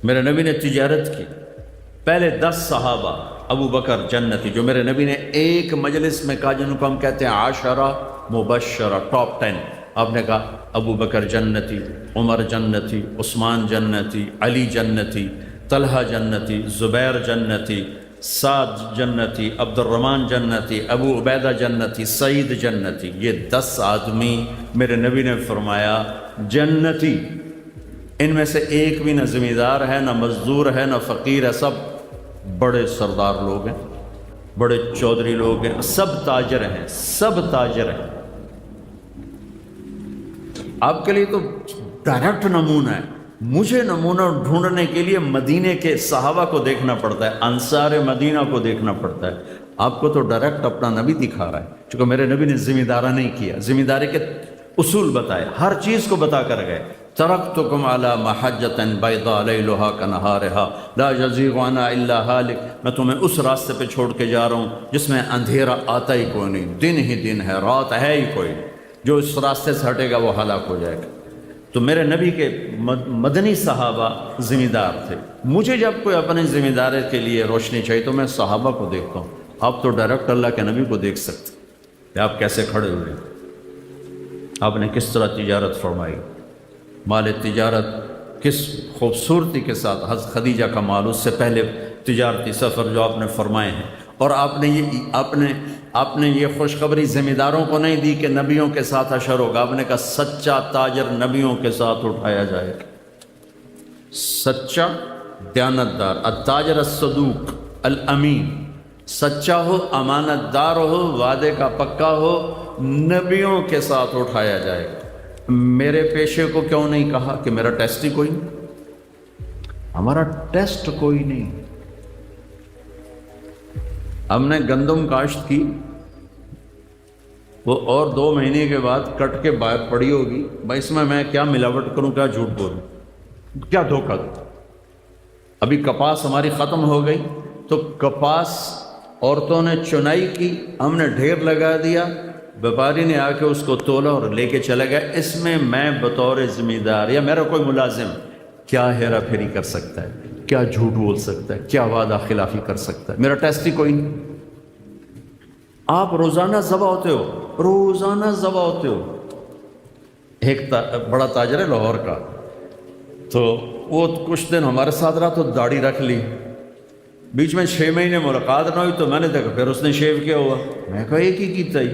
میرے نبی نے تجارت کی۔ پہلے 10 صحابہ، ابو بکر جنتی، جو میرے نبی نے ایک مجلس میں کہا، جن کو ہم کہتے ہیں عاشرہ مبشرہ، ٹاپ 10، آپ نے کہا ابو بکر جنتی، عمر جنتی، عثمان جنتی، علی جنتی، طلحہ جنتی، زبیر جنتی، سعد جنتی، عبد الرحمن جنتی، ابو عبیدہ جنتی، سعید جنتی۔ یہ 10 آدمی میرے نبی نے فرمایا جنتی، ان میں سے ایک بھی نہ زمیندار ہے، نہ مزدور ہے، نہ فقیر ہے، سب بڑے سردار لوگ ہیں، بڑے چودھری لوگ ہیں، سب تاجر ہیں، سب تاجر ہیں۔ آپ کے لیے تو ڈائریکٹ نمونہ ہے، مجھے نمونہ ڈھونڈنے کے لیے مدینے کے صحابہ کو دیکھنا پڑتا ہے، انصار مدینہ کو دیکھنا پڑتا ہے۔ آپ کو تو ڈائریکٹ اپنا نبی دکھا رہا ہے، چونکہ میرے نبی نے ذمہ نہیں کیا، ذمہ داری کے اصول بتائے، ہر چیز کو بتا کر گئے۔ ترکتکم علی محجۃ بیضاء لیلھا کنہارھا لا یزیغ عنہا الا ہالک، میں تمہیں اس راستے پہ چھوڑ کے جا رہا ہوں جس میں اندھیرا آتا ہی کوئی نہیں، دن ہی دن ہے، رات ہے ہی کوئی، جو اس راستے سے ہٹے گا وہ ہلاک ہو جائے گا۔ تو میرے نبی کے مدنی صحابہ ذمہ دار تھے۔ مجھے جب کوئی اپنے ذمہ داری کے لیے روشنی چاہیے تو میں صحابہ کو دیکھتا ہوں۔ آپ تو ڈائریکٹ اللہ کے نبی کو دیکھ سکتے کہ آپ کیسے کھڑے ہوئے، آپ نے کس طرح تجارت فرمائی، مال تجارت کس خوبصورتی کے ساتھ، حضرت خدیجہ کا مال، اس سے پہلے تجارتی سفر جو آپ نے فرمائے ہیں، اور آپ نے یہ خوشخبری ذمہ داروں کو نہیں دی کہ نبیوں کے ساتھ حشر ہوگا، آپ نے کہا سچا تاجر نبیوں کے ساتھ اٹھایا جائے گا، سچا دیانتدار، التاجر الصدوق الامین، سچا ہو، امانت دار ہو، وعدے کا پکا ہو، نبیوں کے ساتھ اٹھایا جائے گا۔ میرے پیشے کو کیوں نہیں کہا کہ میرا ٹیسٹ ہی کوئی نہیں؟ ہمارا ٹیسٹ کوئی نہیں۔ ہم نے گندم کاشت کی، وہ اور 2 مہینے کے بعد کٹ کے باہر پڑی ہوگی، بھائی اس میں کیا ملاوٹ کروں، کیا جھوٹ بولوں، کیا دھوکہ دوں۔ ابھی کپاس ہماری ختم ہو گئی تو کپاس عورتوں نے چنائی کی، ہم نے ڈھیر لگا دیا، بیپاری نے آ کے اس کو تولا اور لے کے چلا گیا۔ اس میں میں بطور ذمہ دار یا میرا کوئی ملازم کیا ہیرا پھیری کر سکتا ہے، کیا جھوٹ بول سکتا ہے، کیا وعدہ خلافی کر سکتا ہے؟ میرا ٹیسٹ ہی کوئی نہیں۔ آپ روزانہ ذبح ہوتے ہو، روزانہ ذبح ہوتے ہو۔ ایک بڑا تاجر ہے لاہور کا، تو وہ کچھ دن ہمارے ساتھ رہا تو داڑھی رکھ لی، بیچ میں 6 مہینے ملاقات نہ ہوئی تو میں نے دیکھا پھر اس نے شیو کیا ہوا۔ میں کہا ایک ہی کیتا ہی،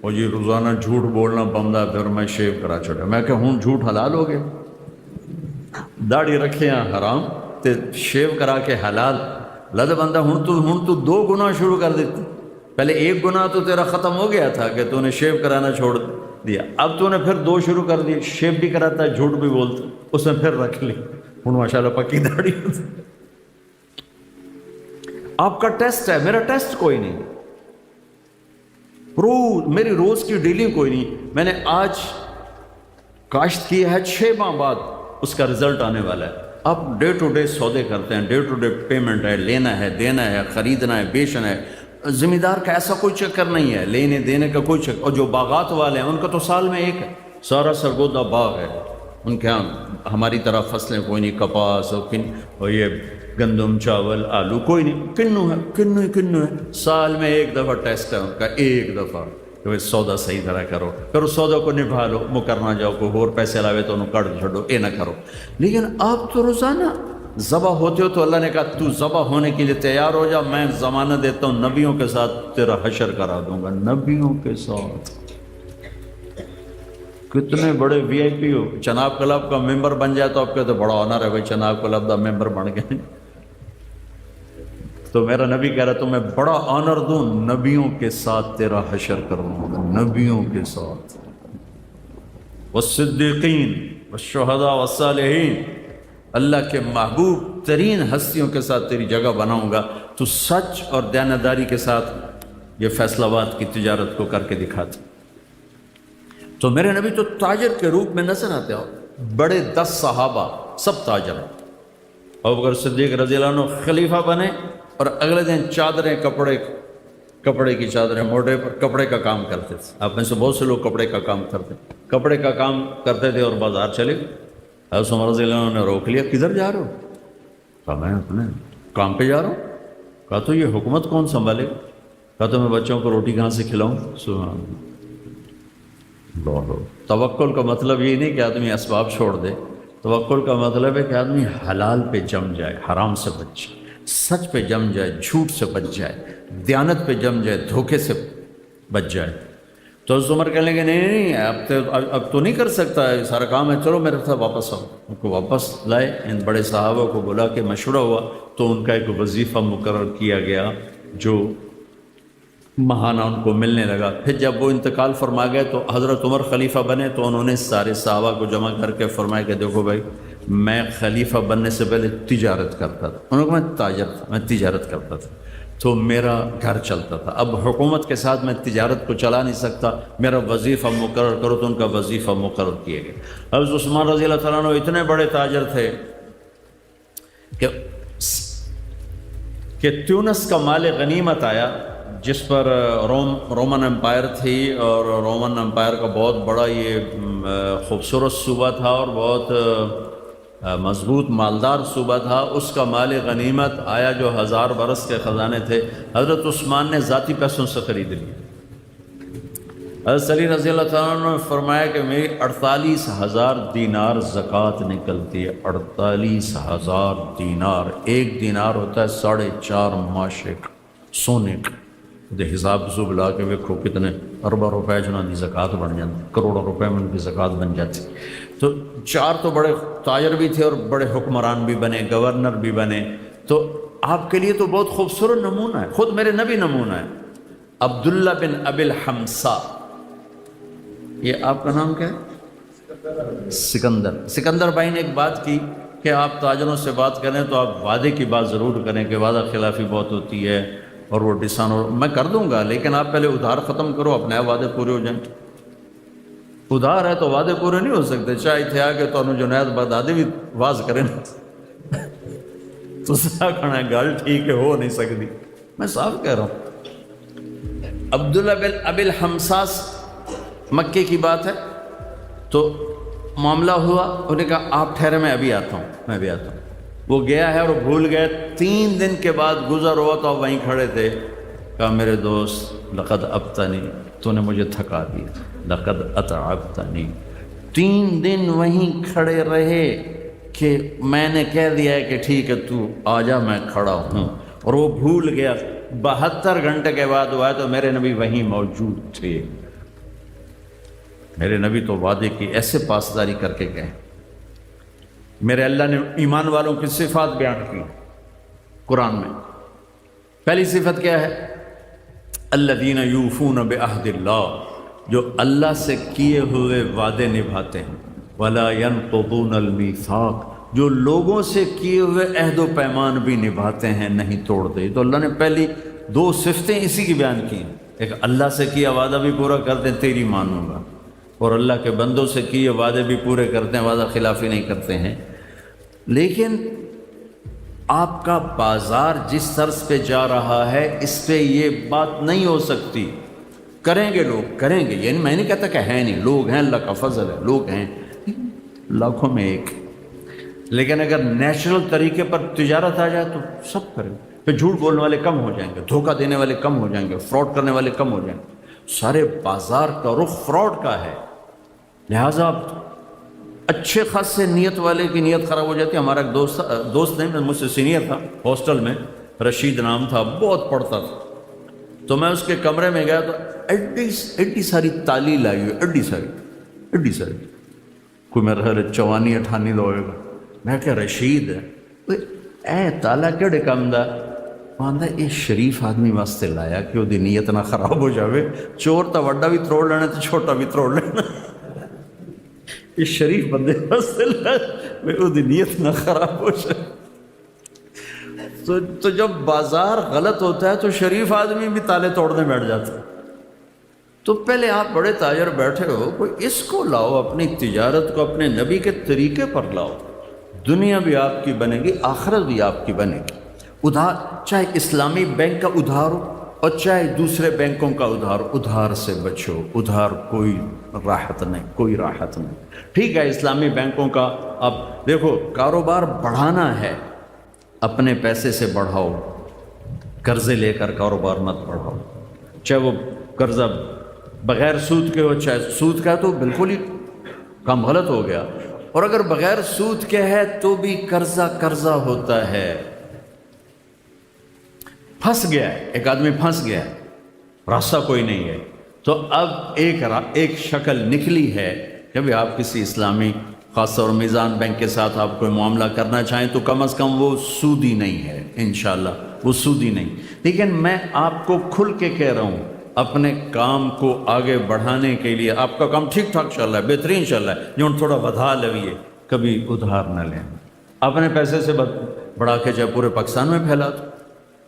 اور جی روزانہ جھوٹ بولنا بندہ، پھر میں شیو کرا چھوڑا۔ میں کہ ہوں جھوٹ حلال ہو گیا، داڑھی رکھے ہیں حرام تے شیو کرا کے حلال۔ لد بندہ ہوں تو 2 گناہ شروع کر دیتی۔ پہلے 1 گناہ تو تیرا ختم ہو گیا تھا کہ تو نے شیو کرانا چھوڑ دیا، اب تو نے پھر 2 شروع کر دیے، شیو بھی کراتا ہے، جھوٹ بھی بولتا، اس نے پھر رکھ لی، ہوں ماشاءاللہ پکی داڑھی۔ آپ کا ٹیسٹ ہے، میرا ٹیسٹ کوئی نہیں، میری روز کی ڈیلنگ کوئی نہیں۔ میں نے آج کاشت کی ہے، 6 ماہ بعد اس کا رزلٹ آنے والا ہے۔ اب ڈے ٹو ڈے سودے کرتے ہیں، ڈے ٹو ڈے پیمنٹ ہے، لینا ہے، دینا ہے، خریدنا ہے، بیچنا ہے۔ ذمہ دار کا ایسا کوئی چکر نہیں ہے، لینے دینے کا کوئی چکر۔ اور جو باغات والے ہیں ان کا تو سال میں ایک ہے، سارا سرگودا باغ ہے ان کے ہاں۔ ہماری طرح فصلیں کوئی نہیں، کپاس اور یہ گندم، چاول، آلو کوئی نہیں، کنو ہے۔ سال میں 1 دفعہ ٹیسٹ ہے ان کا، 1 دفعہ کہ وہ سودا صحیح طرح کرو، پھر اس سودا کو نبھا لو، مکر نہ جاؤ، کوئی اور پیسے لاوے تو انہوں کٹ چھوڑو، یہ نہ کرو۔ لیکن آپ تو روزانہ ذبح ہوتے ہو، تو اللہ نے کہا تو ذبح ہونے کے لیے تیار ہو جا، میں ضمانت دیتا ہوں نبیوں کے ساتھ تیرا حشر کرا دوں گا، نبیوں کے ساتھ۔ کتنے بڑے وی آئی پی ہو، چناب کلب کا ممبر بن جائے تو آپ کہتے بڑا آنر ہے بھائی، چناب کلب کا ممبر بن گئے۔ تو میرا نبی کہہ رہا تو میں بڑا آنر دوں، نبیوں کے ساتھ تیرا حشر کروں گا، نبیوں کے ساتھ، والصدیقین والشہداء والصالحین، اللہ کے محبوب ترین ہستیوں کے ساتھ تیری جگہ بناؤں گا، تو سچ اور دیانتداری کے ساتھ یہ فیصلہ باد کی تجارت کو کر کے دکھاتے۔ تو میرے نبی تو تاجر کے روپ میں نظر آتے ہو۔ بڑے 10 صحابہ سب تاجر ہیں۔ ابوبکر صدیق رضی اللہ عنہ خلیفہ بنے اور اگلے دن چادریں، کپڑے کی چادریں موڑے پر کپڑے کا کام کرتے تھے۔ آپ میں سے بہت سے لوگ کپڑے کا کام کرتے تھے اور بازار چلے گئے۔ حضرت عمر رضی اللہ عنہ نے روک لیا، کدھر جا رہے ہو؟ کہا میں اپنے کام پہ جا رہا ہوں۔ کہا تو یہ حکومت کون سنبھالے گا؟ کہا تو میں بچوں کو روٹی کہاں سے کھلاؤں؟ سبحان اللہ۔ توکل کا مطلب یہ نہیں کہ آدمی اسباب چھوڑ دے، توکل کا مطلب ہے کہ آدمی حلال پہ جم جائے، حرام سے بچ جائے، سچ پہ جم جائے، جھوٹ سے بچ جائے، دیانت پہ جم جائے، دھوکے سے بچ جائے۔ تو حضرت عمر کہنے لگے نہیں اب تو نہیں کر سکتا ہے سارا کام ہے، چلو میرے ساتھ واپس آؤ۔ ان کو واپس لائے، ان بڑے صحابہ کو بلا کے مشورہ ہوا تو ان کا ایک وظیفہ مقرر کیا گیا جو ماہانہ ان کو ملنے لگا۔ پھر جب وہ انتقال فرما گئے تو حضرت عمر خلیفہ بنے تو انہوں نے سارے صحابہ کو جمع کر کے فرمایا کہ دیکھو بھائی، میں خلیفہ بننے سے پہلے تجارت کرتا تھا، انہوں نے کہا میں تاجر تھا، میں تجارت کرتا تھا تو میرا گھر چلتا تھا، اب حکومت کے ساتھ میں تجارت کو چلا نہیں سکتا، میرا وظیفہ مقرر کرو، تو ان کا وظیفہ مقرر کیے گئے۔ حضرت عثمان رضی اللہ تعالیٰ عنہ اتنے بڑے تاجر تھے کہ تیونس کا مال غنیمت آیا جس پر رومن امپائر تھی، اور رومن امپائر کا بہت بڑا یہ خوبصورت صوبہ تھا اور بہت مضبوط مالدار صوبہ تھا، اس کا مال غنیمت آیا جو 1000 برس کے خزانے تھے، حضرت عثمان نے ذاتی پیسوں سے خرید لیے۔ حضرت علی رضی اللہ تعالیٰ عنہ نے فرمایا کہ میری 48,000 دینار زکوٰۃ نکلتی ہے، 48,000 دینار، 1 دینار ہوتا ہے 4.5 ماشے کا، سونے کا، تو حساب حسوب لا کے ویکھو کتنے ارباں روپے جنہاں دی زکوٰۃ بن جاتی، کروڑوں روپے میں ان کی زکوٰۃ بن جاتی۔ تو چار تو بڑے تاجر بھی تھے اور بڑے حکمران بھی بنے، گورنر بھی بنے۔ تو آپ کے لیے تو بہت خوبصورت نمونہ ہے، خود میرے نبی نمونہ ہے۔ عبداللہ بن ابی الحمصا، یہ آپ کا نام کیا ہے؟ سکندر بھائی نے ایک بات کی کہ آپ تاجروں سے بات کریں تو آپ وعدے کی بات ضرور کریں کہ وعدہ خلافی بہت ہوتی ہے اور وہ ڈسان، اور میں کر دوں گا لیکن آپ پہلے ادھار ختم کرو، اپنے وعدے پورے ہو جائیں۔ ادھار ہے تو وعدے پورے نہیں ہو سکتے، چاہے تھے آگے تو جنید بغدادی بھی واز کریں تو کھڑا ہے گل ٹھیک ہے، ہو نہیں سکتی، میں صاف کہہ رہا ہوں۔ عبداللہ بن ابی الحمصا مکے کی بات ہے، تو معاملہ ہوا، انہوں نے کہا آپ ٹھہرے، میں ابھی آتا ہوں۔ وہ گیا ہے اور بھول گئے۔ 3 دن کے بعد گزر ہوا تو آپ وہیں کھڑے تھے، کہا میرے دوست لقد ابتنی، تو نے مجھے تھکا دیا، لقد اتعبتنی۔ 3 دن وہیں کھڑے رہے کہ میں نے کہہ دیا ہے کہ ٹھیک ہے تو آ جا، میں کھڑا ہوں، اور وہ بھول گیا۔ 72 گھنٹے کے بعد وہ آئے تو میرے نبی وہیں موجود تھے۔ میرے نبی تو وعدے کی ایسے پاسداری کر کے گئے۔ میرے اللہ نے ایمان والوں کی صفات بیان کی قرآن میں۔ پہلی صفت کیا ہے؟ الذین یوفون بعہد اللہ، جو اللہ سے کیے ہوئے وعدے نبھاتے ہیں۔ ولا ینقضون المیثاق، جو لوگوں سے کیے ہوئے عہد و پیمان بھی نبھاتے ہیں، نہیں توڑتے۔ تو اللہ نے پہلی 2 صفتیں اسی کی بیان کی ہیں، ایک اللہ سے کیا وعدہ بھی پورا کرتے ہیں، تیری مانوں گا، اور اللہ کے بندوں سے کیے وعدے بھی پورے کرتے ہیں، وعدہ خلافی نہیں کرتے ہیں۔ لیکن آپ کا بازار جس طرز پہ جا رہا ہے اس پہ یہ بات نہیں ہو سکتی۔ کریں گے لوگ، کریں گے، یعنی میں نہیں کہتا کہ ہے نہیں، لوگ ہیں، اللہ کا فضل ہے، لوگ ہیں لاکھوں میں ایک۔ لیکن اگر نیچرل طریقے پر تجارت آ جائے تو سب کریں، پھر جھوٹ بولنے والے کم ہو جائیں گے، دھوکہ دینے والے کم ہو جائیں گے، فراڈ کرنے والے کم ہو جائیں گے۔ سارے بازار کا رخ فراڈ کا ہے، لہٰذا اچھے خاصے نیت والے کی نیت خراب ہو جاتی ہے۔ ہمارا ایک دوست نہیں، مجھ سے سینئر تھا ہاسٹل میں، رشید نام تھا، بہت پڑھتا تھا۔ تو میں اس کے کمرے میں گیا تو ایڈی ساری تالی لائی ہوئی، ایڈی ساری، کوئی میرا خیال 54-58 ہوئے گا۔ میں کہا رشید ہے اے تالا کہڑے کام دا؟ آندا یہ شریف آدمی واسطے لایا کہ وہ دی نیت نہ خراب ہو جاوے، چور تو وڈا بھی تروڑ لینا تو چھوٹا بھی تروڑ لینا، یہ شریف بندے واسطے لایا وہ دی نیت نہ خراب ہو جائے۔ تو جب بازار غلط ہوتا ہے تو شریف آدمی بھی تالے توڑنے بیٹھ جاتا ہے۔ تو پہلے آپ بڑے تاجر بیٹھے ہو، کوئی اس کو لاؤ، اپنی تجارت کو اپنے نبی کے طریقے پر لاؤ، دنیا بھی آپ کی بنے گی، آخرت بھی آپ کی بنے گی۔ ادھار، چاہے اسلامی بینک کا ادھار ہو اور چاہے دوسرے بینکوں کا ادھار ہو، ادھار سے بچو، ادھار کوئی راحت نہیں، کوئی راحت نہیں۔ ٹھیک ہے اسلامی بینکوں کا، اب دیکھو کاروبار بڑھانا ہے، اپنے پیسے سے بڑھاؤ، قرضے لے کر کاروبار مت بڑھاؤ، چاہے وہ قرضہ بغیر سود کے ہو، چاہے سود کا، تو بالکل ہی کام غلط ہو گیا، اور اگر بغیر سود کے ہے تو بھی قرضہ ہوتا ہے۔ پھنس گیا ہے ایک آدمی، پھنس گیا ہے، راستہ کوئی نہیں ہے، تو اب ایک شکل نکلی ہے کہ بھی آپ کسی اسلامی خاص طور میزان بینک کے ساتھ آپ کوئی معاملہ کرنا چاہیں تو کم از کم وہ سودی نہیں ہے، انشاءاللہ وہ سودی نہیں۔ لیکن میں آپ کو کھل کے کہہ رہا ہوں، اپنے کام کو آگے بڑھانے کے لیے، آپ کا کام ٹھیک ٹھاک چل رہا ہے، بہترین چل رہا ہے، جو تھوڑا بدھا لویے، کبھی ادھار نہ لیں، اپنے پیسے سے بڑھا کے چاہے پورے پاکستان میں پھیلا دو۔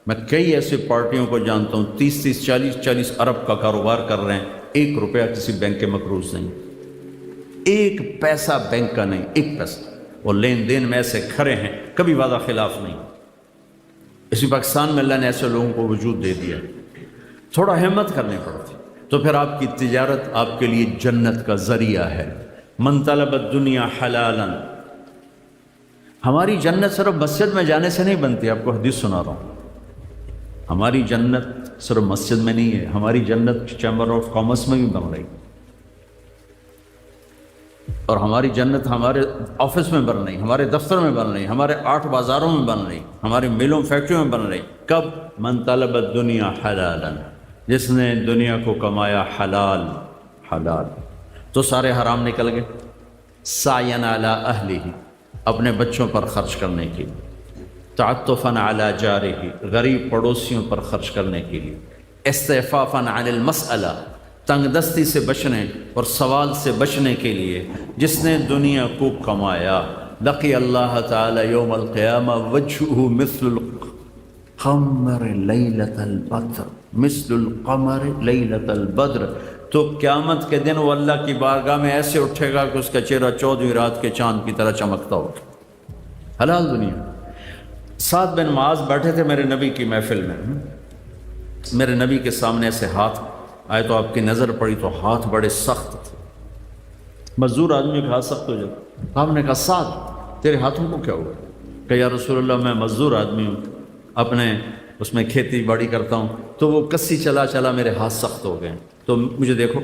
میں کئی ایسی پارٹیوں کو جانتا ہوں 30 40 ارب کا کاروبار کر رہے ہیں، 1 روپیہ کسی بینک کے مقروض نہیں، 1 پیسہ بینک کا نہیں، 1 پیسہ، اور لین دین میں ایسے کھڑے ہیں، کبھی وعدہ خلاف نہیں۔ اسی پاکستان میں اللہ نے ایسے لوگوں کو وجود دے دیا، تھوڑا ہمت کرنی پڑتی، تو پھر آپ کی تجارت آپ کے لیے جنت کا ذریعہ ہے۔ من طلب الدنیا حلالا، ہماری جنت صرف مسجد میں جانے سے نہیں بنتی، آپ کو حدیث سنا رہا ہوں، ہماری جنت صرف مسجد میں نہیں ہے، ہماری جنت چیمبر آف کامرس میں بھی بن رہی، اور ہماری جنت ہمارے آفس میں بن رہی، ہمارے دفتر میں بن رہی، ہمارے 8 بازاروں میں بن رہی، ہمارے میلوں فیکٹریوں میں بن رہی۔ کب؟ من طلب الدنیا حلالا، جس نے دنیا کو کمایا حلال حلال تو سارے حرام نکل گئے، سعین علی اہلہ اپنے بچوں پر خرچ کرنے کے لیے، تعطفاً علی جارہ غریب پڑوسیوں پر خرچ کرنے کے لیے، استعفافاً عن المسئلہ تنگ دستی سے بچنے اور سوال سے بچنے کے لیے جس نے دنیا کو کمایا، لقی اللہ تعالی یوم القیامہ وجہہ مثل القمر لیلۃ البدر، مثل القمر لیلۃ البدر، تو قیامت کے دن وہ اللہ کی بارگاہ میں ایسے اٹھے گا کہ اس کا چہرہ 14ویں رات کے چاند کی طرح چمکتا ہوگا۔ حلال دنیا۔ سعد بن معاذ بیٹھے تھے میرے نبی کی محفل میں، میرے نبی کے سامنے سے ہاتھ آئے تو آپ کی نظر پڑی تو ہاتھ بڑے سخت تھے، مزدور آدمی کا ہاتھ سخت ہو جاتا۔ آپ نے کہا سعد تیرے ہاتھوں کو کیا ہوا؟ کہ یا رسول اللہ میں مزدور آدمی ہوں، اپنے اس میں کھیتی باڑی کرتا ہوں، تو وہ کسی چلا چلا میرے ہاتھ سخت ہو گئے، تو مجھے دیکھو۔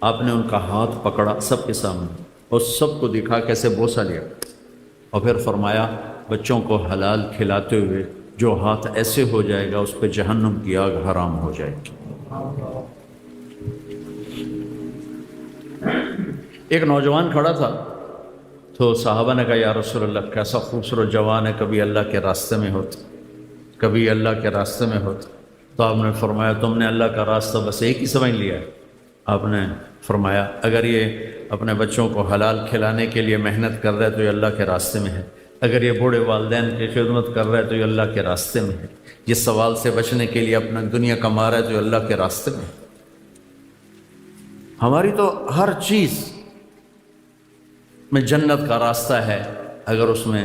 آپ نے ان کا ہاتھ پکڑا سب کے سامنے اور سب کو دکھا کیسے بوسہ لیا، اور پھر فرمایا بچوں کو حلال کھلاتے ہوئے جو ہاتھ ایسے ہو جائے گا اس پہ جہنم کی آگ حرام ہو جائے گی۔ ایک نوجوان کھڑا تھا تو صحابہ نے کہا یا رسول اللہ کیسا خوبصورت جوان ہے، کبھی اللہ کے راستے میں ہوتا، کبھی اللہ کے راستے میں ہوتا۔ تو آپ نے فرمایا تم نے اللہ کا راستہ بس ایک ہی سمجھ لیا ہے۔ آپ نے فرمایا اگر یہ اپنے بچوں کو حلال کھلانے کے لیے محنت کر رہا ہے تو یہ اللہ کے راستے میں ہے، اگر یہ بوڑھے والدین کی خدمت کر رہا ہے تو یہ اللہ کے راستے میں ہے، یہ سوال سے بچنے کے لیے اپنا دنیا کما رہا ہے تو یہ اللہ کے راستے میں ہے۔ ہماری تو ہر چیز میں جنت کا راستہ ہے اگر اس میں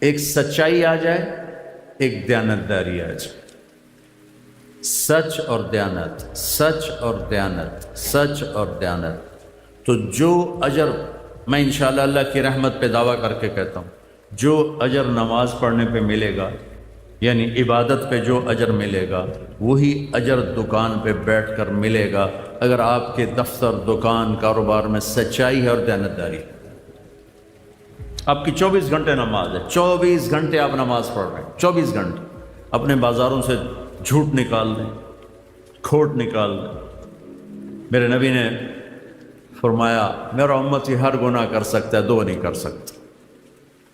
ایک سچائی آ جائے، ایک دیانتداری آ جائے، سچ اور دیانت، سچ اور دیانت، سچ اور دیانت، تو جو اجر میں انشاءاللہ اللہ کی رحمت پہ دعویٰ کر کے کہتا ہوں، جو اجر نماز پڑھنے پہ ملے گا، یعنی عبادت پہ جو اجر ملے گا وہی اجر دکان پہ بیٹھ کر ملے گا اگر آپ کے دفتر، دکان، کاروبار میں سچائی ہے اور دیانتداری ہے۔ آپ کی 24 گھنٹے نماز ہے، 24 گھنٹے آپ نماز پڑھ رہے ہیں، 24 گھنٹے اپنے بازاروں سے جھوٹ نکال دیں، کھوٹ نکال دیں۔ میرے نبی نے فرمایا میرا امتی ہر گناہ کر سکتا ہے، دو نہیں کر سکتا،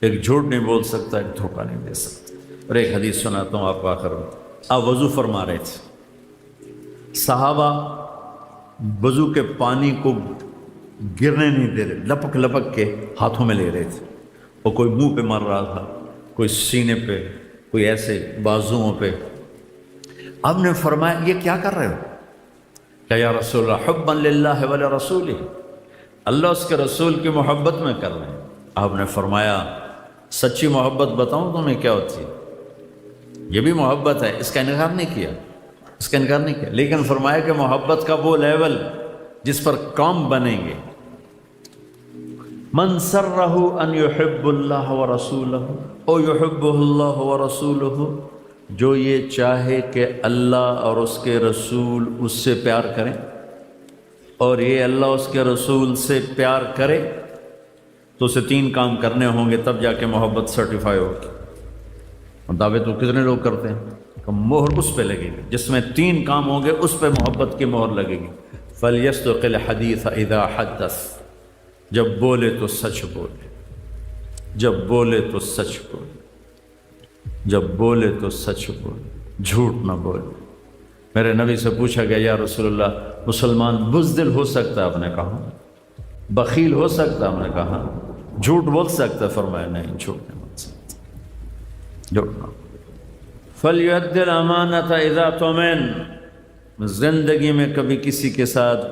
ایک جھوٹ نہیں بول سکتا، ایک دھوکہ نہیں دے سکتا۔ اور ایک حدیث سناتا ہوں آپ کو آخر میں۔ آپ وضو فرما رہے تھے، صحابہ وضو کے پانی کو گرنے نہیں دے رہے، لپک لپک کے ہاتھوں میں لے رہے تھے، اور کوئی منہ پہ مار رہا تھا، کوئی سینے پہ، کوئی ایسے بازوؤں پہ۔ آپ نے فرمایا یہ کیا کر رہے ہو؟ کہ یا رسول اللہ حبا للہ ولرسولہ، اللہ اس کے رسول کی محبت میں کر رہے ہیں۔ آپ نے فرمایا سچی محبت بتاؤں تمہیں کیا ہوتی ہے؟ یہ بھی محبت ہے، اس کا انکار نہیں کیا، اس کا انکار نہیں کیا، لیکن فرمایا کہ محبت کا وہ لیول جس پر کام بنیں گے۔ من سرہ ان یحب اللہ ورسولہ او یحبہ اللہ ورسولہ، جو یہ چاہے کہ اللہ اور اس کے رسول اس سے پیار کریں اور یہ اللہ اس کے رسول سے پیار کرے، تو اسے 3 کام کرنے ہوں گے تب جا کے محبت سرٹیفائی ہوگی۔ اور دعوے تو کتنے لوگ کرتے ہیں کہ مہر اس پہ لگے گی، جس میں 3 کام ہوں گے اس پہ محبت کی مہر لگے گی۔ فَلْيَصْدُقِ الْحَدِيثَ إِذَا حَدَّثَ، جب بولے تو سچ بولے، جب بولے تو سچ بولے، جب بولے تو سچ بولے، جھوٹ نہ بولے۔ میرے نبی سے پوچھا گیا یا رسول اللہ مسلمان بزدل ہو سکتا ہے؟ آپ نے کہا بخیل ہو سکتا ہے؟ آپ نے کہا جھوٹ بول سکتا ہے؟ فرمایا نہیں، جھوٹ نہیں بول سکتا، جھوٹ نہ۔ فَلْيُؤَدِّ الْأَمَانَةَ إِذَا تُؤْمِنَ، زندگی میں کبھی کسی کے ساتھ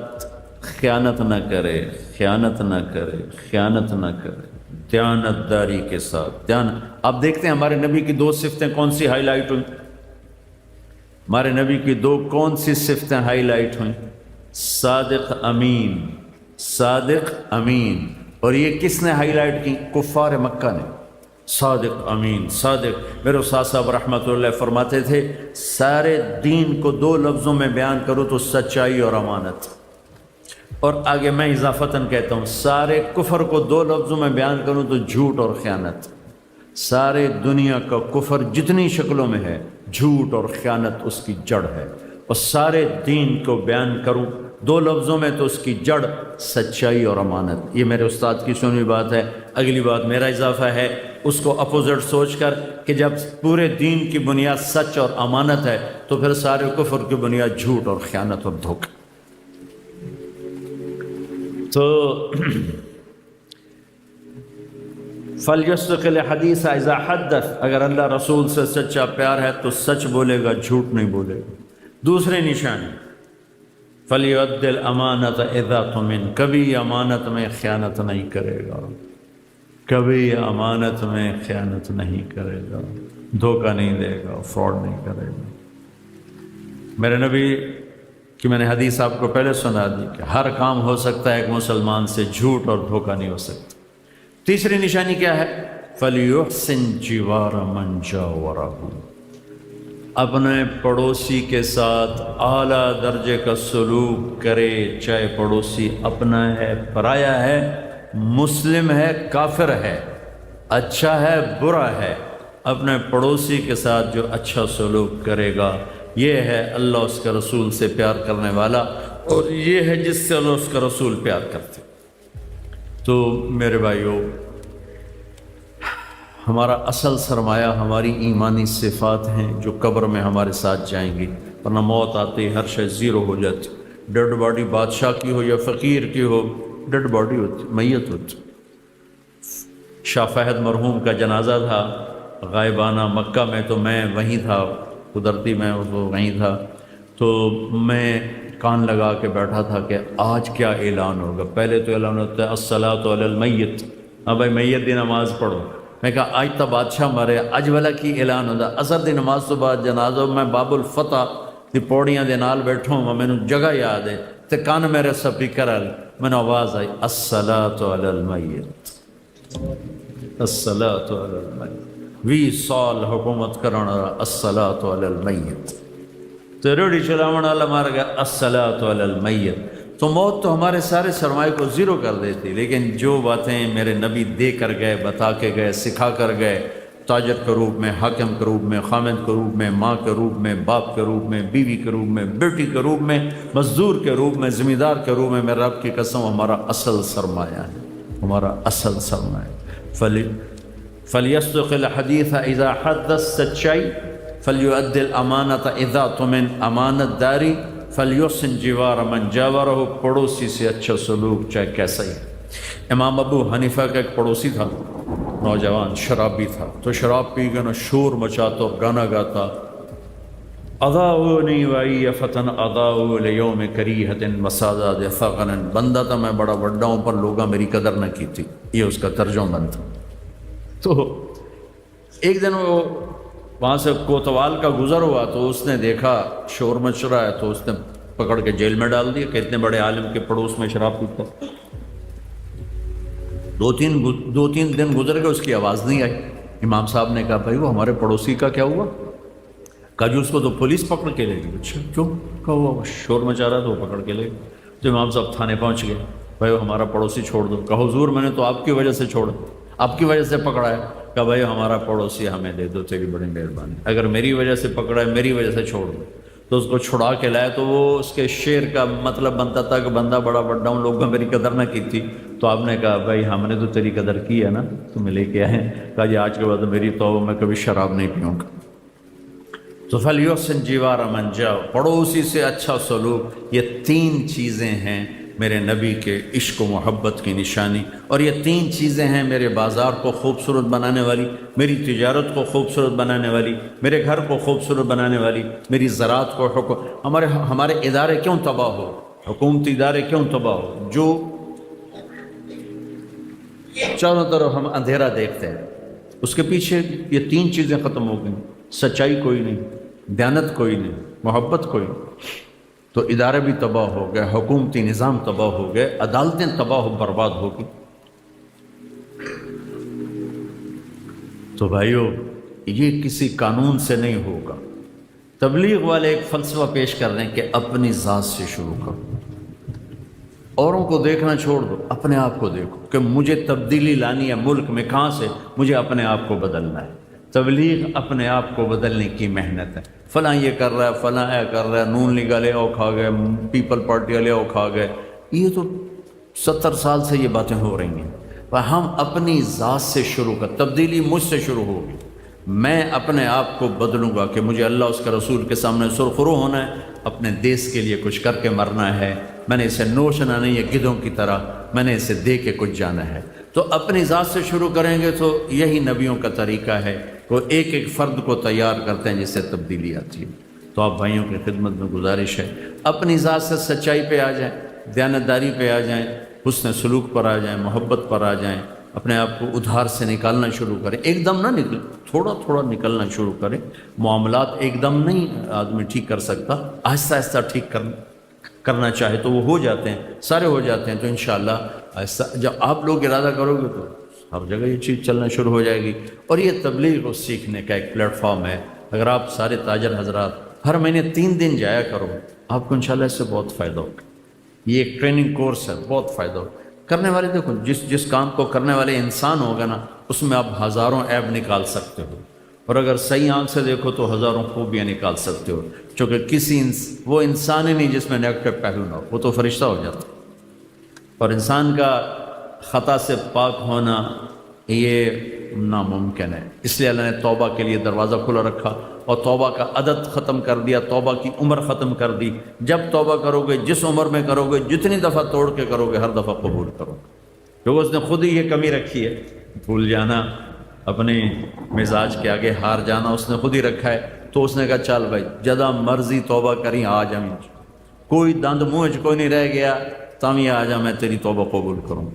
خیانت نہ کرے، خیانت نہ کرے، خیانت نہ کرے، دیانت داری کے ساتھ۔ آپ دیکھتے ہیں ہمارے نبی کی 2 صفتیں کون سی ہائی لائٹ ہوئیں؟ ہمارے نبی کی 2 کون سی صفتیں ہائی لائٹ ہوئیں؟ صادق امین، صادق امین۔ اور یہ کس نے ہائی لائٹ کی؟ کفار مکہ نے۔ صادق امین، صادق۔ میرے استاد صاحب رحمۃ اللہ فرماتے تھے سارے دین کو 2 لفظوں میں بیان کرو تو سچائی اور امانت، اور آگے میں اضافتاً کہتا ہوں سارے کفر کو 2 لفظوں میں بیان کروں تو جھوٹ اور خیانت۔ سارے دنیا کا کفر جتنی شکلوں میں ہے، جھوٹ اور خیانت اس کی جڑ ہے۔ اور سارے دین کو بیان کروں، دو لفظوں میں تو اس کی جڑ سچائی اور امانت۔ یہ میرے استاد کی سنی ہوئی بات ہے۔ اگلی بات میرا اضافہ ہے اس کو اپوزٹ سوچ کر کہ جب پورے دین کی بنیاد سچ اور امانت ہے تو پھر سارے کفر کی بنیاد جھوٹ اور خیانت اور دھوکہ۔ تو فَلْيَصْدِقِ الْحَدِيثَ إِذَا حَدَّثَ، اگر اللہ رسول سے سچا پیار ہے تو سچ بولے گا، جھوٹ نہیں بولے گا۔ دوسری نشانی فَلْيُؤَدِّ الْأَمَانَةَ إِذَا اؤْتُمِنَ، کبھی امانت میں خیانت نہیں کرے گا، کبھی امانت میں خیانت نہیں کرے گا، دھوکہ نہیں دے گا، فراڈ نہیں کرے گا۔ میرے نبی کہ میں نے حدیث آپ کو پہلے سنا دی کہ ہر کام ہو سکتا ہے ایک مسلمان سے، جھوٹ اور دھوکہ نہیں ہو سکتا۔ تیسری نشانی کیا ہے؟ فَلْيُحْسِنْ جِوَارَ مَنْ جَاوَرَهُ، اپنے پڑوسی کے ساتھ اعلیٰ درجے کا سلوک کرے، چاہے پڑوسی اپنا ہے، پرایا ہے، مسلم ہے، کافر ہے، اچھا ہے، برا ہے، اپنے پڑوسی کے ساتھ جو اچھا سلوک کرے گا یہ ہے اللہ اس کے رسول سے پیار کرنے والا، اور یہ ہے جس سے اللہ اس کا رسول پیار کرتے۔ تو میرے بھائیو، ہمارا اصل سرمایہ ہماری ایمانی صفات ہیں جو قبر میں ہمارے ساتھ جائیں گی، ورنہ موت آتی ہر شے زیرو ہو جاتی۔ ڈیڈ باڈی بادشاہ کی ہو یا فقیر کی ہو، ڈیڈ باڈی ہوتی، میت ہوتی۔ شاہ فہد مرحوم کا جنازہ تھا غائبانہ مکہ میں، تو میں وہیں تھا، قدرتی میں وہ وہیں تھا، تو میں کان لگا کے بیٹھا تھا کہ آج کیا اعلان ہوگا۔ پہلے تو اعلان ہوتا ہے الصلاۃ علی المیت، ہاں بھائی میت دی نماز پڑھو۔ میں کہا آج تو بادشاہ مرے، اج والا کی اعلان ہوتا اثر دی نماز تو بعد جنازہ۔ میں باب الفتح دی پوڑیاں دے نال بیٹھا ہوں، میں نے جگہ یاد ہے تے کان میرے سپیکر آئی، میں نے آواز آئی الصلاۃ علی المیت، الصلاۃ علی المیت، 20 سال حکومت کرنا الصلاۃ علی المیت، تو ریڑھی چلاون والا مار گیا الصلاۃ علی المیت۔ تو موت تو ہمارے سارے سرمایہ کو زیرو کر دیتی، لیکن جو باتیں میرے نبی دے کر گئے، بتا کے گئے، سکھا کر گئے، تاجر کے روپ میں، حاکم کے روپ میں، خامد کے روپ میں، ماں کے روپ میں، باپ کے روپ میں، بیوی کے روپ میں، بیٹی کے روپ میں، مزدور کے روپ میں، ذمہ دار کے روپ میں، میرے رب کی قسم ہمارا اصل سرمایہ ہے، ہمارا اصل سرمایہ۔ فَلْيَصْدِقِ الْحَدِيثَ إِذَا حَدَّثَ، سچائی، فَلْيُؤَدِّ الْأَمَانَةَ إِذَا اؤْتُمِنَ، امانت داری، فَلْيُحْسِنْ جِوَارَ مَنْ جَاوَرَهُ، پڑوسی سے اچھا سلوک چاہے کیسا ہی۔ امام ابو حنیفہ کا ایک پڑوسی تھا، نوجوان شرابی تھا، تو شراب پی کے نا شور مچاتا اور گانا گاتا، اضاؤنی وائی فتن اضاؤ لیوم کریہت مسادات ثغنا، بندہ تھا میں بڑا بڑا ہوں پر لوگاں میری قدر نہ کی تھی، یہ اس کا ترجمہ بند تھا۔ تو ایک دن وہ وہاں سے کوتوال کا گزر ہوا تو اس نے دیکھا شور مچ رہا ہے، تو اس نے پکڑ کے جیل میں ڈال دیا کہ اتنے بڑے عالم کے پڑوس میں شراب پیتا۔ دو تین دن گزر گئے، اس کی آواز نہیں آئی۔ امام صاحب نے کہا بھائی وہ ہمارے پڑوسی کا کیا ہوا؟ کہا جی اس کو تو پولیس پکڑ کے لے گئی۔ اچھا کیوں؟ کہا وہ شور مچا رہا تو وہ پکڑ کے لے گئی۔ تو امام صاحب تھانے پہنچ گئے، بھائی وہ ہمارا پڑوسی چھوڑ دو۔ کہا حضور میں نے تو آپ کی وجہ سے چھوڑا، آپ کی وجہ سے پکڑا ہے۔ کہا بھائی ہمارا پڑوسی ہمیں دے دو، تیری بڑی مہربانی، اگر میری وجہ سے پکڑا ہے میری وجہ سے چھوڑ دو۔ تو اس کو چھڑا کے لائے، تو وہ اس کے شعر کا مطلب بنتا تھا کہ بندہ بڑا بڑا ہوں، لوگوں میری قدر نہ کی تھی۔ تو آپ نے کہا بھائی ہم نے تو تیری قدر کی ہے نا، تمہیں لے کے آئے۔ کہا جی آج کے بعد میری توبہ، میں کبھی شراب نہیں پیوں گا۔ تو فَلْيُحْسِنْ جِوَارَ مَنْ جَاوَرَهُ، پڑوسی سے اچھا سلوک، یہ 3 چیزیں ہیں میرے نبی کے عشق و محبت کی نشانی، اور یہ 3 چیزیں ہیں میرے بازار کو خوبصورت بنانے والی، میری تجارت کو خوبصورت بنانے والی، میرے گھر کو خوبصورت بنانے والی، میری زراعت کو ہمارے ادارے کیوں تباہ ہو، حکومتی ادارے کیوں تباہ ہو، جو چاروں طرف ہم اندھیرا دیکھتے ہیں، اس کے پیچھے یہ 3 چیزیں ختم ہو گئیں۔ سچائی کوئی نہیں، دیانت کوئی نہیں، محبت کوئی نہیں، تو ادارے بھی تباہ ہو گئے، حکومتی نظام تباہ ہو گئے، عدالتیں تباہ و برباد ہو گئی۔ تو بھائیو یہ کسی قانون سے نہیں ہوگا۔ تبلیغ والے ایک فلسفہ پیش کر رہے ہیں کہ اپنی ذات سے شروع کرو، اوروں کو دیکھنا چھوڑ دو، اپنے آپ کو دیکھو کہ مجھے تبدیلی لانی ہے ملک میں، کہاں سے؟ مجھے اپنے آپ کو بدلنا ہے۔ تبلیغ اپنے آپ کو بدلنے کی محنت ہے۔ فلاں یہ کر رہا ہے، فلاں یہ کر رہا ہے، نون لیگ والے او کھا گئے، پیپل پارٹی والے او کھا گئے. یہ تو 70 سال سے یہ باتیں ہو رہی ہیں. پر ہم اپنی ذات سے شروع کر، تبدیلی مجھ سے شروع ہوگی. میں اپنے آپ کو بدلوں گا کہ مجھے اللہ اس کے رسول کے سامنے سرخرو ہونا ہے، اپنے دیس کے لیے کچھ کر کے مرنا ہے. میں نے اسے نوچنا نہیں ہے گدھوں کی طرح، میں نے اسے دے کے کچھ جانا ہے. تو اپنی ذات سے شروع کریں گے تو یہی نبیوں کا طریقہ ہے، وہ ایک ایک فرد کو تیار کرتے ہیں جس سے تبدیلی آتی ہے. تو آپ بھائیوں کی خدمت میں گزارش ہے، اپنی ذات سے سچائی پہ آ جائیں، دیانتداری پہ آ جائیں، حسن سلوک پر آ جائیں، محبت پر آ جائیں، اپنے آپ کو ادھار سے نکالنا شروع کریں. ایک دم نہ نکل، تھوڑا تھوڑا نکلنا شروع کریں. معاملات ایک دم نہیں آدمی ٹھیک کر سکتا، آہستہ آہستہ ٹھیک کرنا چاہے تو وہ ہو جاتے ہیں، سارے ہو جاتے ہیں. تو انشاءاللہ آہستہ جب آپ لوگ ارادہ کرو گے تو ہر جگہ یہ چیز چلنا شروع ہو جائے گی. اور یہ تبلیغ کو سیکھنے کا ایک پلیٹ فارم ہے. اگر آپ سارے تاجر حضرات ہر مہینے 3 دن جایا کرو، آپ کو انشاءاللہ اس سے بہت فائدہ ہوگا. یہ ایک ٹریننگ کورس ہے، بہت فائدہ ہوگا. کرنے والے دیکھو، جس کام کو کرنے والے انسان ہوگا نا، اس میں آپ ہزاروں عیب نکال سکتے ہو، اور اگر صحیح آنکھ سے دیکھو تو ہزاروں خوبیاں نکال سکتے ہو. چونکہ وہ انسان ہی نہیں جس میں نیگیٹو پہلو نہ ہو، وہ تو فرشتہ ہو جاتا. اور انسان کا خطا سے پاک ہونا یہ ناممکن ہے. اس لیے اللہ نے توبہ کے لیے دروازہ کھلا رکھا اور توبہ کا عدد ختم کر دیا، توبہ کی عمر ختم کر دی. جب توبہ کرو گے، جس عمر میں کرو گے، جتنی دفعہ توڑ کے کرو گے، ہر دفعہ قبول کرو گے. کیونکہ اس نے خود ہی یہ کمی رکھی ہے، بھول جانا، اپنے مزاج کے آگے ہار جانا اس نے خود ہی رکھا ہے. تو اس نے کہا چل بھائی جدا مرضی توبہ کریں، آ جا، کوئی دند منہ کوئی نہیں رہ گیا، تم یہ آ جا، میں تیری توبہ قبول کروں.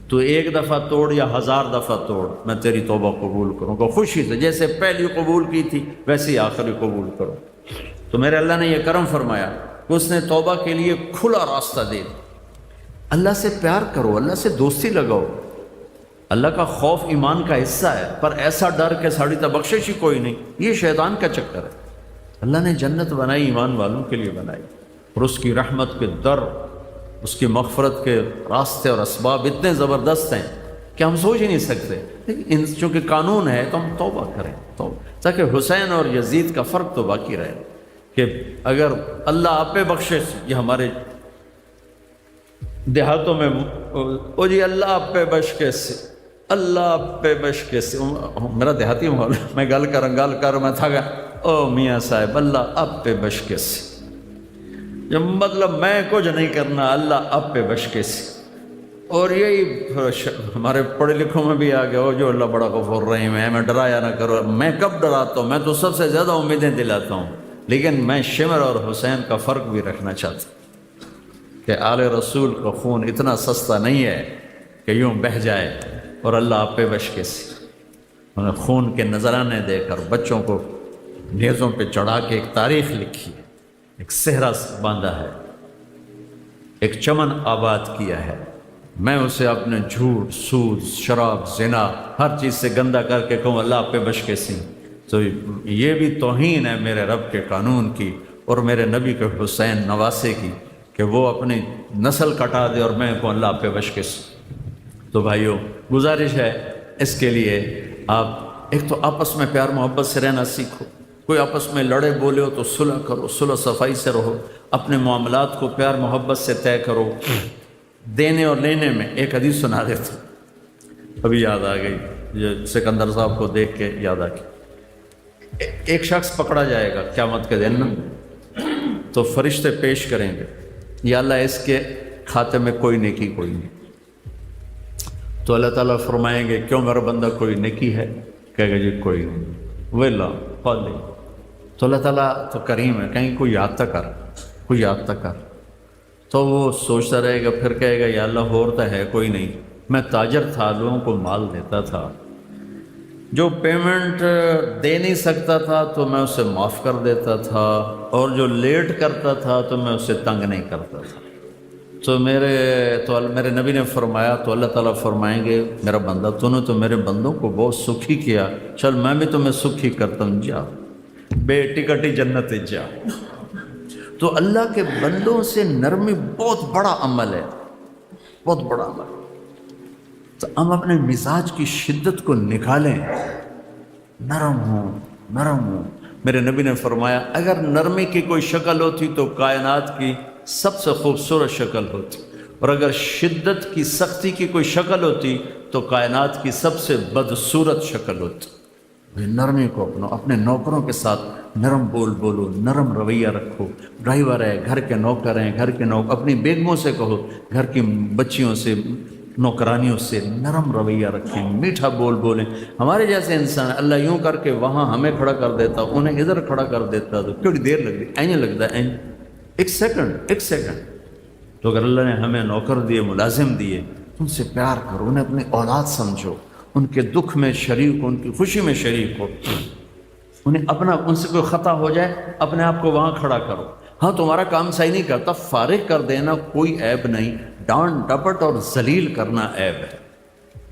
تو 1 دفعہ توڑ یا 1000 دفعہ توڑ، میں تیری توبہ قبول کروں گا خوشی سے. جیسے پہلی قبول کی تھی ویسے ہی آخری قبول کرو. تو میرے اللہ نے یہ کرم فرمایا کہ اس نے توبہ کے لیے کھلا راستہ دے. اللہ سے پیار کرو، اللہ سے دوستی لگاؤ. اللہ کا خوف ایمان کا حصہ ہے، پر ایسا ڈر کہ ساڑی تا بخشش ہی کوئی نہیں، یہ شیطان کا چکر ہے. اللہ نے جنت بنائی ایمان والوں کے لیے بنائی، اور اس کی رحمت کے در، اس کی مغفرت کے راستے اور اسباب اتنے زبردست ہیں کہ ہم سوچ ہی نہیں سکتے. لیکن چونکہ قانون ہے تو ہم توبہ کریں، توبہ، تاکہ حسین اور یزید کا فرق تو باقی رہے کہ اگر اللہ آپ پہ بخشے. یہ ہمارے دیہاتوں میں او جی اللہ آپ پہ بخشے سے، اللہ آپ پہ بخشے سے، میرا دیہاتی ماحول، میں گل کر میں تھا گا، او میاں صاحب اللہ آپ پہ بخشے سے، جب مطلب میں کچھ نہیں کرنا، اللہ آپ پہ بخشے سے. اور یہی ہمارے پڑھے لکھوں میں بھی آ گیا، وہ جو اللہ بڑا غفور رحیم ہے، میں ڈرایا نہ کرو. میں کب ڈراتا ہوں؟ میں تو سب سے زیادہ امیدیں دلاتا ہوں. لیکن میں شمر اور حسین کا فرق بھی رکھنا چاہتا ہوں کہ آل رسول کا خون اتنا سستا نہیں ہے کہ یوں بہہ جائے. اور اللہ آپ پہ بخشے سے، انہیں خون کے نذرانے دے کر بچوں کو نیزوں پہ چڑھا کے ایک تاریخ لکھی ہے، ایک صحرا باندھا ہے، ایک چمن آباد کیا ہے. میں اسے اپنے جھوٹ، سود، شراب، زنا، ہر چیز سے گندہ کر کے کہوں اللہ آپ پہ بخشے سے، تو یہ بھی توہین ہے میرے رب کے قانون کی اور میرے نبی کے حسین نواسے کی کہ وہ اپنی نسل کٹا دے اور میں کہوں اللہ آپ پہ بخشے سے. تو بھائیوں گزارش ہے اس کے لیے آپ ایک تو آپس میں پیار محبت سے رہنا سیکھو. کوئی آپس میں لڑے بولے ہو تو صلح کرو، صلح صفائی سے رہو. اپنے معاملات کو پیار محبت سے طے کرو. دینے اور لینے میں ایک حدیث سنا دیتا ہوں، ابھی یاد آ گئی، یہ سکندر صاحب کو دیکھ کے یاد آ گئی. ایک شخص پکڑا جائے گا قیامت کے دن میں، تو فرشتے پیش کریں گے، یا اللہ اس کے کھاتے میں کوئی نیکی کوئی نہیں. تو اللہ تعالیٰ فرمائیں گے کیوں میرا بندہ کوئی نیکی ہے؟ کہے گا جی کوئی نہیں. ویلا خالی. تو اللہ تعالیٰ تو کریم ہے، کہیں کوئی یاد تک کر، کوئی یاد تک کر. تو وہ سوچتا رہے گا، پھر کہے گا یا اللہ ہوتا ہے کوئی نہیں. میں تاجر تھا، لوگوں کو مال دیتا تھا، جو پیمنٹ دے نہیں سکتا تھا تو میں اسے معاف کر دیتا تھا، اور جو لیٹ کرتا تھا تو میں اسے تنگ نہیں کرتا تھا. تو میرے نبی نے فرمایا، تو اللہ تعالیٰ فرمائیں گے میرا بندہ تو نے تو میرے بندوں کو بہت سکھی کیا، چل میں بھی تمہیں سکھی کرتا ہوں، جا بے ٹکٹی جنت جا. تو اللہ کے بندوں سے نرمی بہت بڑا عمل ہے، بہت بڑا عمل. تو ہم اپنے مزاج کی شدت کو نکالیں، نرم ہوں، میرے نبی نے فرمایا اگر نرمی کی کوئی شکل ہوتی تو کائنات کی سب سے خوبصورت شکل ہوتی، اور اگر شدت کی سختی کی کوئی شکل ہوتی تو کائنات کی سب سے بدصورت شکل ہوتی۔ نرمی کو اپنے نوکروں کے ساتھ نرم بولو، نرم رویہ رکھو، ڈرائیور ہے، گھر کے نوکر ہیں، اپنی بیگموں سے کہو، گھر کی بچیوں سے، نوکرانیوں سے نرم رویہ رکھیں، میٹھا بولیں۔ ہمارے جیسے انسان اللہ یوں کر کے وہاں ہمیں کھڑا کر دیتا، انہیں ادھر کھڑا کر دیتا تو کیوں دیر لگ رہی، اینی لگتا ہے، ایک سیکنڈ۔ تو اگر اللہ نے ہمیں نوکر دیے، ملازم دیے، ان سے پیار کرو، انہیں اپنی اولاد سمجھو، ان کے دکھ میں شریک ہو، ان کی خوشی میں شریک ہو، ان سے کوئی خطا ہو جائے اپنے آپ کو وہاں کھڑا کرو۔ ہاں تمہارا کام صحیح نہیں کرتا، فارغ کر دینا کوئی عیب نہیں، ڈانٹ ڈپٹ اور ذلیل کرنا عیب ہے،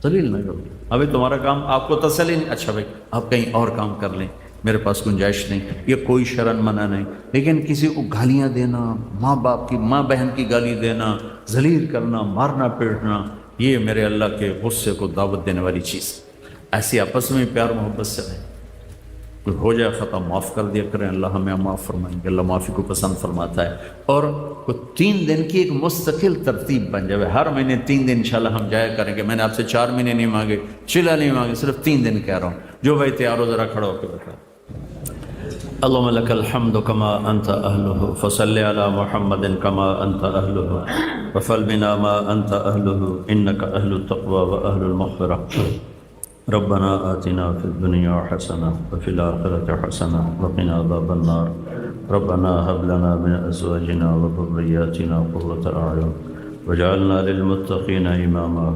ذلیل نہ کرو۔ ابھی تمہارا کام آپ کو تسلی نہیں، اچھا بھائی آپ کہیں اور کام کر لیں، میرے پاس گنجائش نہیں، یہ کوئی شرن منع نہیں، لیکن کسی کو گالیاں دینا، ماں بہن کی گالی دینا، ذلیل کرنا، مارنا پیٹنا، یہ میرے اللہ کے غصے کو دعوت دینے والی چیز۔ ایسی آپس میں پیار محبت سے رہیں، کوئی ہو جائے خطا معاف کر دیا کریں، اللہ ہمیں معاف فرمائیں گے، اللہ معافی کو پسند فرماتا ہے۔ اور کوئی 3 دن کی ایک مستقل ترتیب بن جائے، ہر مہینے 3 دن انشاءاللہ ہم جایا کریں گے۔ میں نے آپ سے 4 مہینے نہیں مانگے، چلا نہیں مانگے، صرف 3 دن کہہ رہا ہوں۔ جو بھائی تیار ہو ذرا کھڑا ہو کے بتا۔ اللهم لك الحمد كما أنت أهله، فصل على محمد كما أنت أهله، وفعل بنا ما أنت أهله، إنك أهل التقوى وأهل المغفرة۔ ربنا آتنا في الدنيا حسنة وفي الآخرة حسنة وقنا عذاب النار۔ ربنا هب لنا من أزواجنا وذرياتنا قرة أعين واجعلنا للمتقين إماما۔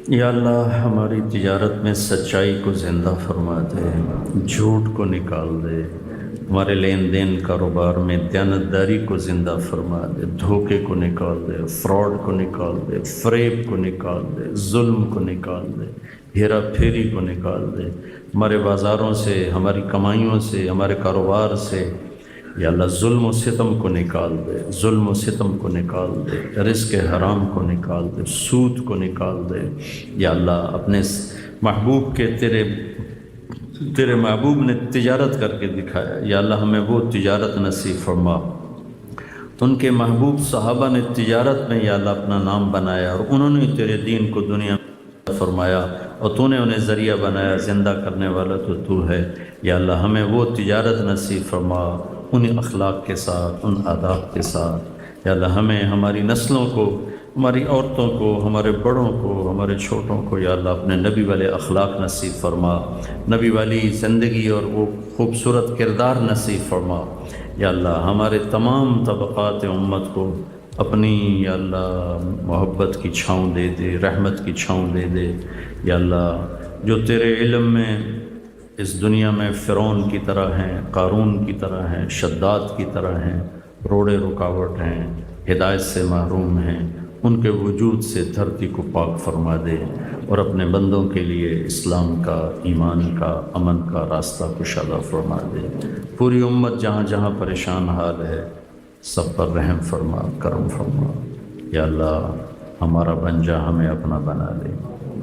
یا اللہ ہماری تجارت میں سچائی کو زندہ فرما دے، جھوٹ کو نکال دے، ہمارے لین دین کاروبار میں دیانتداری کو زندہ فرما دے، دھوکے کو نکال دے، فراڈ کو نکال دے، فریب کو نکال دے، ظلم کو نکال دے، ہیرا پھیری کو نکال دے، ہمارے بازاروں سے، ہماری کمائیوں سے، ہمارے کاروبار سے یا اللہ ظلم و ستم کو نکال دے، ظلم و ستم کو نکال دے، رزق حرام کو نکال دے، سود کو نکال دے۔ یا اللہ اپنے محبوب کے تیرے محبوب نے تجارت کر کے دکھایا، یا اللہ ہمیں وہ تجارت نصیب فرما۔ ان کے محبوب صحابہ نے تجارت میں یا اللہ اپنا نام بنایا، اور انہوں نے تیرے دین کو دنیا میں فرمایا، اور تو نے انہیں ذریعہ بنایا، زندہ کرنے والا تو ہے۔ یا اللہ ہمیں وہ تجارت نصیب فرما، ان اخلاق کے ساتھ، ان آداب کے ساتھ۔ یا اللہ ہمیں، ہماری نسلوں کو، ہماری عورتوں کو، ہمارے بڑوں کو، ہمارے چھوٹوں کو یا اللہ اپنے نبی والے اخلاق نصیب فرما، نبی والی زندگی اور وہ خوبصورت کردار نصیب فرما۔ یا اللہ ہمارے تمام طبقات امت کو اپنی یا اللہ محبت کی چھاؤں دے دے، رحمت کی چھاؤں دے دے۔ یا اللہ جو تیرے علم میں اس دنیا میں فرعون کی طرح ہیں، قارون کی طرح ہیں، شداد کی طرح ہیں، روڑے رکاوٹ ہیں، ہدایت سے محروم ہیں، ان کے وجود سے دھرتی کو پاک فرما دے، اور اپنے بندوں کے لیے اسلام کا، ایمان کا، امن کا راستہ کشادہ فرما دے۔ پوری امت جہاں جہاں پریشان حال ہے سب پر رحم فرما، کرم فرما۔ یا اللہ ہمارا بن جا، ہمیں اپنا بنا لے۔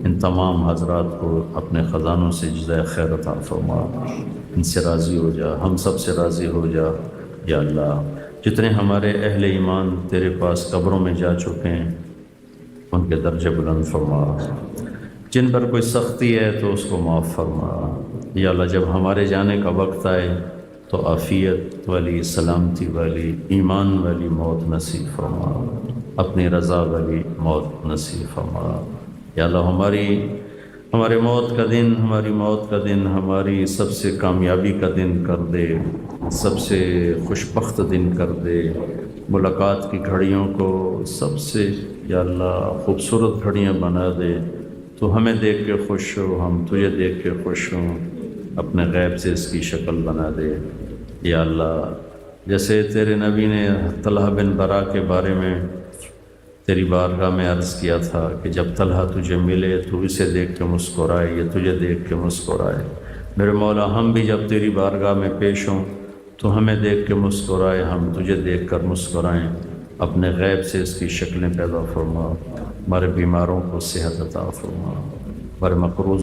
ان تمام حضرات کو اپنے خزانوں سے جزائے خیر عطا فرما، ان سے راضی ہو جا، ہم سب سے راضی ہو جا۔ یا اللہ جتنے ہمارے اہل ایمان تیرے پاس قبروں میں جا چکے ہیں ان کے درجے بلند فرما، جن پر کوئی سختی ہے تو اس کو معاف فرما۔ یا اللہ جب ہمارے جانے کا وقت آئے تو عافیت والی، سلامتی والی، ایمان والی موت نصیب فرما، اپنی رضا والی موت نصیب فرما۔ یا اللہ ہمارے موت کا دن ہماری سب سے کامیابی کا دن کر دے، سب سے خوش بخت دن کر دے، ملاقات کی گھڑیوں کو سب سے یا اللہ خوبصورت گھڑیاں بنا دے، تو ہمیں دیکھ کے خوش ہو، ہم تجھے دیکھ کے خوش ہوں، اپنے غیب سے اس کی شکل بنا دے۔ یا اللہ جیسے تیرے نبی نے طلحہ بن برا کے بارے میں تیری بارگاہ میں عرض کیا تھا کہ جب طلحہ تجھے ملے تو اسے دیکھ کے مسکرائے، یہ تجھے دیکھ کے مسکرائے۔ میرے مولا ہم بھی جب تیری بارگاہ میں پیش ہوں تو ہمیں دیکھ کے مسکرائے، ہم تجھے دیکھ کر مسکرائیں، اپنے غیب سے اس کی شکلیں پیدا فرما، ہمارے بیماروں کو صحت عطا فرما، ہمارے مقروض